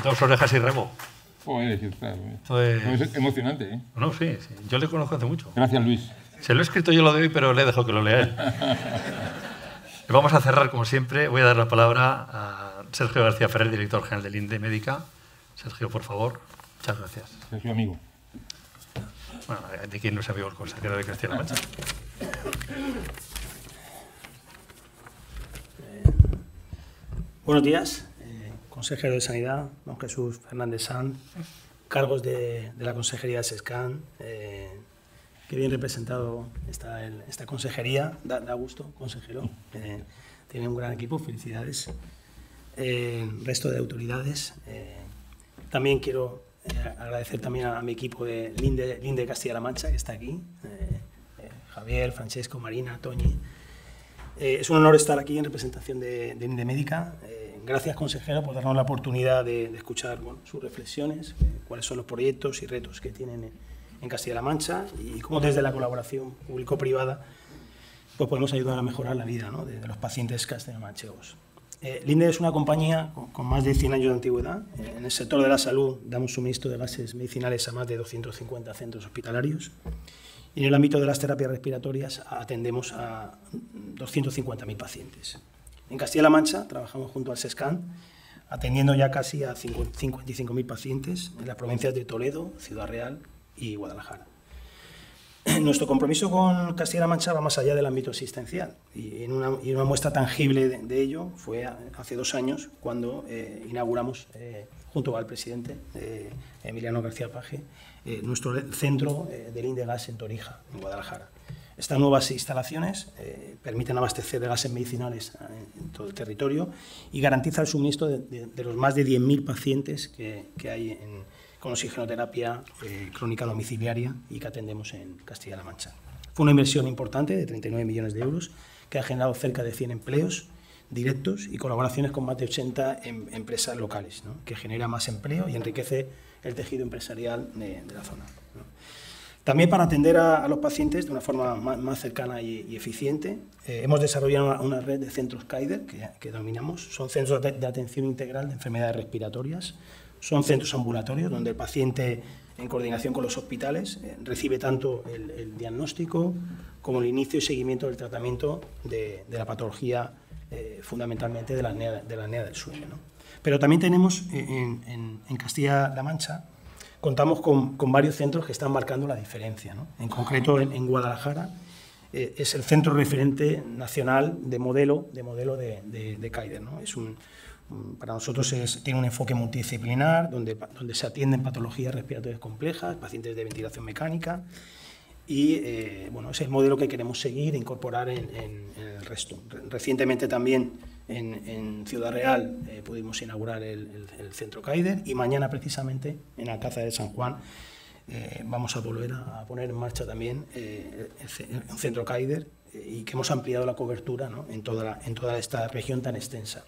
Dos orejas y remo. Joder, claro. Entonces, Es emocionante, ¿eh? No, sí. Yo le conozco hace mucho. Gracias, Luis. Se lo he escrito yo lo de hoy, pero le he dejado que lo lea él. Vamos a cerrar, como siempre. Voy a dar la palabra a Sergio García Ferrer, director general del INDE Médica. Sergio, por favor. Muchas gracias. Sergio, amigo. Bueno, de quién no es amigo el consejero de Castilla-La Mancha. Buenos días, consejero de Sanidad, don Jesús Fernández Sanz, cargos de la Consejería de SESCAN. Qué bien representado está esta consejería. Da gusto, consejero. Tiene un gran equipo, felicidades. Resto de autoridades. También quiero agradecer también a mi equipo de Linde Castilla-La Mancha, que está aquí. Javier, Francesco, Marina, Toñi. Es un honor estar aquí en representación de Linde Médica. Gracias, consejero, por darnos la oportunidad de escuchar sus reflexiones, cuáles son los proyectos y retos que tienen en Castilla-La Mancha y cómo desde la colaboración público-privada pues podemos ayudar a mejorar la vida, ¿no?, de los pacientes castellano-manchegos. Linde es una compañía con más de 100 años de antigüedad. En el sector de la salud damos suministro de gases medicinales a más de 250 centros hospitalarios. Y en el ámbito de las terapias respiratorias atendemos a 250.000 pacientes. En Castilla-La Mancha trabajamos junto al SESCAN atendiendo ya casi a 55.000 pacientes en las provincias de Toledo, Ciudad Real y Guadalajara. Nuestro compromiso con Castilla-La Mancha va más allá del ámbito asistencial y una muestra tangible de ello fue hace 2 años cuando inauguramos, junto al presidente Emiliano García Paje, nuestro centro del Indegas en Torija, en Guadalajara. Estas nuevas instalaciones permiten abastecer de gases medicinales en todo el territorio y garantiza el suministro de los más de 10.000 pacientes que hay con oxigenoterapia crónica domiciliaria y que atendemos en Castilla-La Mancha. Fue una inversión importante de 39 millones de euros que ha generado cerca de 100 empleos directos y colaboraciones con más de 80 empresas locales, ¿no?, que genera más empleo y enriquece el tejido empresarial de la zona, ¿no? También para atender a los pacientes de una forma más cercana y eficiente, hemos desarrollado una red de centros CAIDER que denominamos. Son centros de atención integral de enfermedades respiratorias. Son centros ambulatorios donde el paciente, en coordinación con los hospitales, recibe tanto el diagnóstico como el inicio y seguimiento del tratamiento de la patología, fundamentalmente de la apnea del sueño, ¿no? Pero también tenemos en Castilla-La Mancha, contamos con varios centros que están marcando la diferencia, ¿no? En concreto, en Guadalajara, es el centro referente nacional de modelo de CAIDER, ¿no? Para nosotros tiene un enfoque multidisciplinar donde se atienden patologías respiratorias complejas, pacientes de ventilación mecánica y bueno, es el modelo que queremos seguir e incorporar en el resto. Recientemente también en Ciudad Real pudimos inaugurar el centro CAIDER y mañana precisamente en Alcázar de San Juan vamos a volver a poner en marcha también un centro CAIDER y que hemos ampliado la cobertura, ¿no?, en toda esta región tan extensa.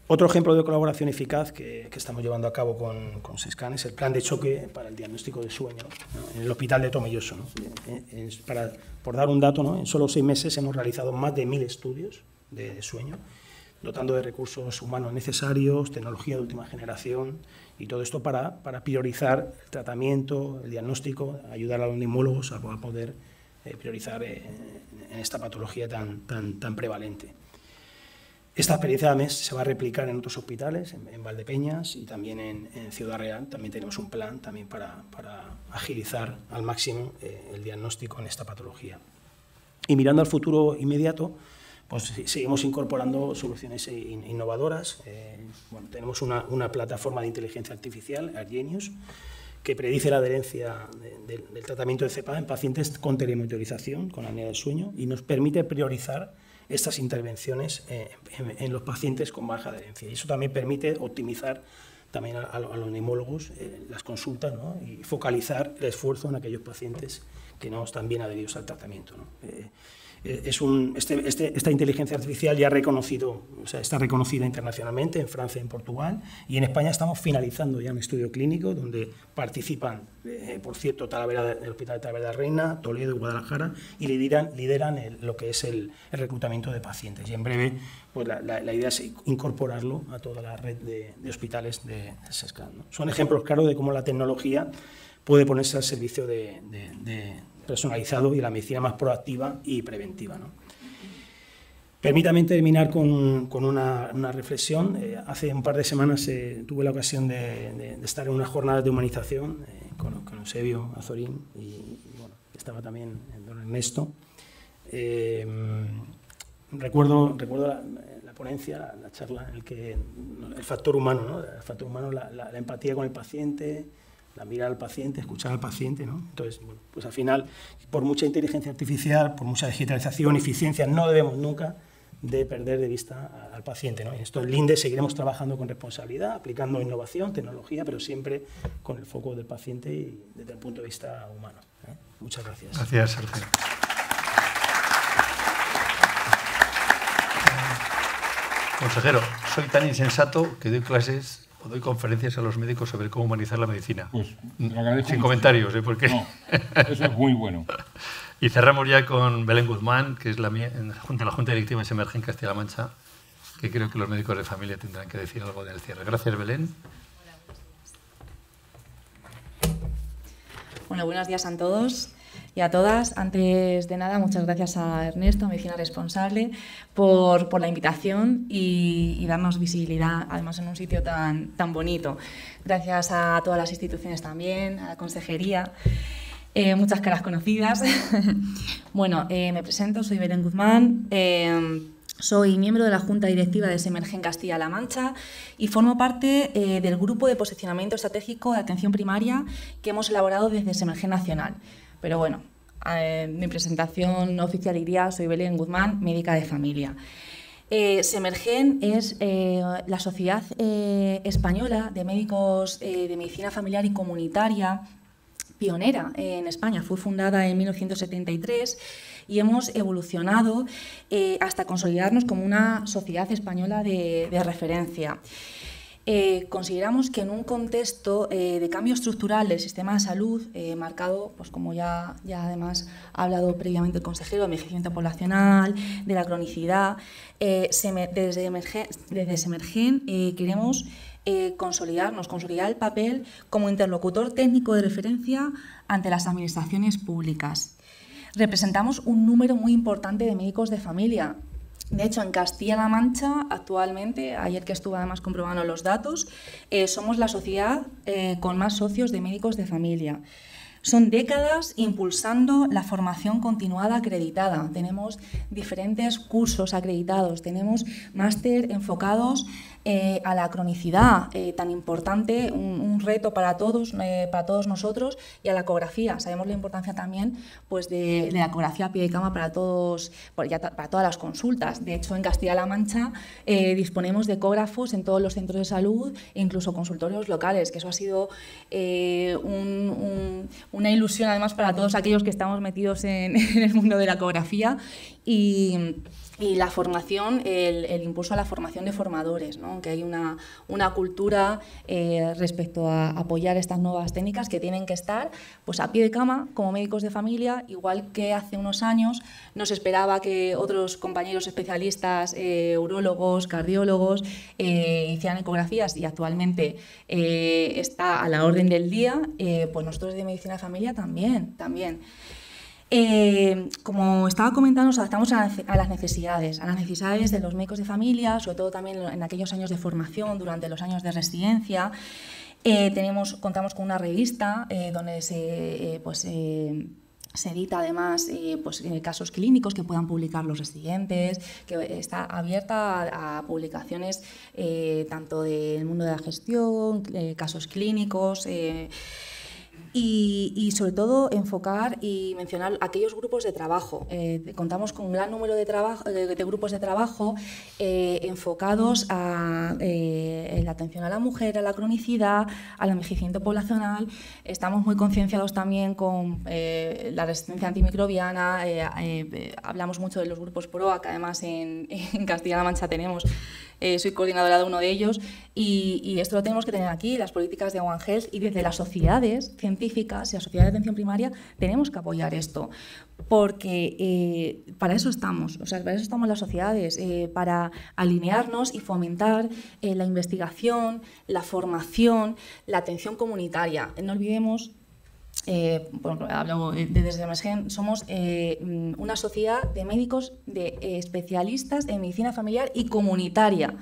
Otro ejemplo de colaboración eficaz que estamos llevando a cabo con SESCAN es el plan de choque para el diagnóstico de sueño, ¿no?, en el hospital de Tomelloso, ¿no? Por dar un dato, ¿no?, en solo 6 meses hemos realizado más de 1.000 estudios de sueño, dotando de recursos humanos necesarios, tecnología de última generación y todo esto para priorizar el tratamiento, el diagnóstico, ayudar a los neumólogos a poder priorizar en esta patología tan prevalente. Esta experiencia además se va a replicar en otros hospitales, en Valdepeñas y también en Ciudad Real. También tenemos un plan también para agilizar al máximo el diagnóstico en esta patología. Y mirando al futuro inmediato, pues seguimos incorporando soluciones innovadoras. Bueno, tenemos una plataforma de inteligencia artificial, AirGenius, que predice la adherencia del tratamiento de CEPA en pacientes con telemonitorización, con apnea del sueño, y nos permite priorizar estas intervenciones en los pacientes con baja adherencia. Y eso también permite optimizar también a los neumólogos las consultas, ¿no?, y focalizar el esfuerzo en aquellos pacientes que no están bien adheridos al tratamiento, ¿no? Esta inteligencia artificial ya está reconocida internacionalmente en Francia y en Portugal, y en España estamos finalizando ya un estudio clínico donde participan, por cierto, el Hospital de Talavera de la Reina, Toledo y Guadalajara, y lideran lo que es el reclutamiento de pacientes. Y en breve pues la idea es incorporarlo a toda la red de hospitales de SESCAN, ¿no? Son ejemplos claros de cómo la tecnología puede ponerse al servicio personalizado y la medicina más proactiva y preventiva, ¿no? Permítame terminar con una reflexión. Hace un par de semanas tuve la ocasión de estar en unas jornadas de humanización con Eusebio Azorín y bueno, estaba también don Ernesto. Recuerdo la ponencia, la charla en el que el factor humano, ¿no?, la empatía con el paciente, la mirar al paciente, escuchar al paciente, ¿no? Entonces, bueno, pues al final, por mucha inteligencia artificial, por mucha digitalización, eficiencia, no debemos nunca de perder de vista al paciente, ¿no? En esto en Linde seguiremos trabajando con responsabilidad, aplicando innovación, tecnología, pero siempre con el foco del paciente y desde el punto de vista humano, ¿eh? Muchas gracias. Gracias, Sergio. Consejero, soy tan insensato que doy clases o doy conferencias a los médicos sobre cómo humanizar la medicina. Pues lo agradezco sin mucho. Comentarios, porque... No, eso es muy bueno. Y cerramos ya con Belén Guzmán, que es de la Junta Directiva de Semergen Castilla-La Mancha, que creo que los médicos de familia tendrán que decir algo del cierre. Gracias, Belén. Hola, buenos días a todos. y a todas. Antes de nada, muchas gracias a Ernesto, Medicina Responsable, por la invitación y darnos visibilidad, además en un sitio tan bonito. Gracias a todas las instituciones también, a la consejería, muchas caras conocidas. Bueno, me presento, soy Belén Guzmán. Soy miembro de la Junta Directiva de Semergen Castilla-La Mancha y formo parte del grupo de posicionamiento estratégico de atención primaria que hemos elaborado desde Semergen Nacional. Pero bueno, mi presentación oficial diría, soy Belén Guzmán, médica de familia. Semergen es la Sociedad Española de Médicos de Medicina Familiar y Comunitaria, pionera en España. Fue fundada en 1973 y hemos evolucionado hasta consolidarnos como una sociedad española de referencia. Consideramos que en un contexto de cambio estructural del sistema de salud, marcado, pues como ya además ha hablado previamente el consejero, de envejecimiento poblacional, de la cronicidad, desde Semergen queremos consolidar el papel como interlocutor técnico de referencia ante las administraciones públicas. Representamos un número muy importante de médicos de familia. De hecho, en Castilla-La Mancha, actualmente, ayer que estuve además comprobando los datos, somos la sociedad con más socios de médicos de familia. Son décadas impulsando la formación continuada acreditada. Tenemos diferentes cursos acreditados, tenemos máster enfocados a la cronicidad, tan importante, un reto para todos nosotros, y a la ecografía. Sabemos la importancia también pues, de la ecografía a pie de cama para todas las consultas. De hecho, en Castilla-La Mancha disponemos de ecógrafos en todos los centros de salud e incluso consultorios locales, que eso ha sido una ilusión además para todos aquellos que estamos metidos en el mundo de la ecografía. Y la formación, el impulso a la formación de formadores, ¿no? Que hay una cultura respecto a apoyar estas nuevas técnicas que tienen que estar pues, a pie de cama como médicos de familia, igual que hace unos años nos esperaba que otros compañeros especialistas, urólogos, cardiólogos, hicieran ecografías y actualmente está a la orden del día, pues nosotros de medicina de familia también. Como estaba comentando, nos adaptamos a las necesidades de los médicos de familia, sobre todo también en aquellos años de formación, durante los años de residencia. Contamos con una revista donde se edita además casos clínicos que puedan publicar los residentes, que está abierta a publicaciones tanto del mundo de la gestión, casos clínicos. Y sobre todo enfocar y mencionar aquellos grupos de trabajo. Contamos con un gran número de grupos de trabajo enfocados a la atención a la mujer, a la cronicidad, al envejecimiento poblacional. Estamos muy concienciados también con la resistencia antimicrobiana. Hablamos mucho de los grupos PROA, que además en Castilla-La Mancha tenemos. Soy coordinadora de uno de ellos y esto lo tenemos que tener aquí, las políticas de One Health, y desde las sociedades científicas y las sociedades de atención primaria tenemos que apoyar esto, porque para eso estamos, para eso estamos las sociedades, para alinearnos y fomentar la investigación, la formación, la atención comunitaria. No olvidemos. Hablo desde Semergen, somos una sociedad de médicos especialistas en medicina familiar y comunitaria.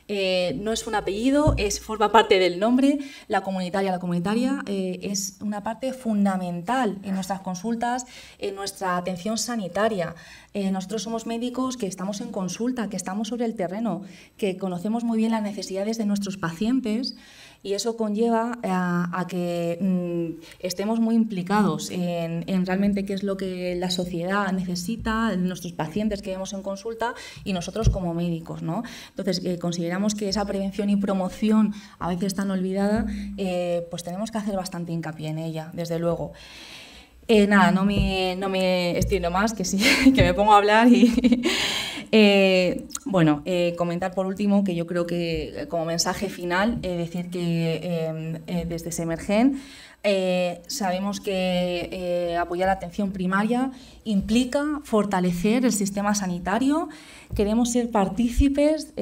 No es un apellido, forma parte del nombre. La comunitaria es una parte fundamental en nuestras consultas, en nuestra atención sanitaria. Nosotros somos médicos que estamos en consulta, que estamos sobre el terreno, que conocemos muy bien las necesidades de nuestros pacientes. Y eso conlleva a que estemos muy implicados en realmente qué es lo que la sociedad necesita, nuestros pacientes que vemos en consulta y nosotros como médicos, ¿no? Entonces, consideramos que esa prevención y promoción, a veces tan olvidada, pues tenemos que hacer bastante hincapié en ella, desde luego. No me extiendo más, que sí, que me pongo a hablar Bueno, comentar por último que yo creo que como mensaje final, decir que desde Semergen sabemos que apoyar la atención primaria implica fortalecer el sistema sanitario. Queremos ser partícipes,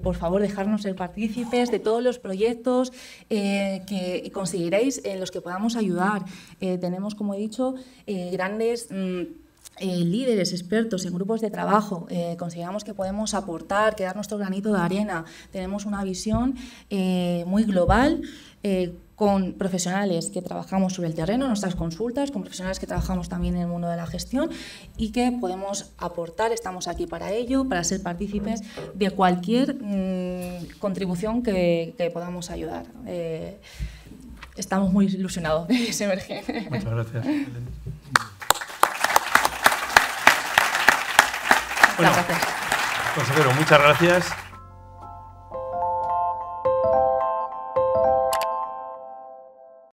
por favor, dejarnos ser partícipes de todos los proyectos que conseguiréis en los que podamos ayudar. Tenemos, como he dicho, grandes líderes, expertos en grupos de trabajo. Consideramos que podemos aportar, que dar nuestro granito de arena. Tenemos una visión muy global, con profesionales que trabajamos sobre el terreno, en nuestras consultas, con profesionales que trabajamos también en el mundo de la gestión y que podemos aportar, estamos aquí para ello, para ser partícipes de cualquier contribución que podamos ayudar. Estamos muy ilusionados de Semergen. Muchas gracias. Muchas gracias. Consejero, muchas gracias.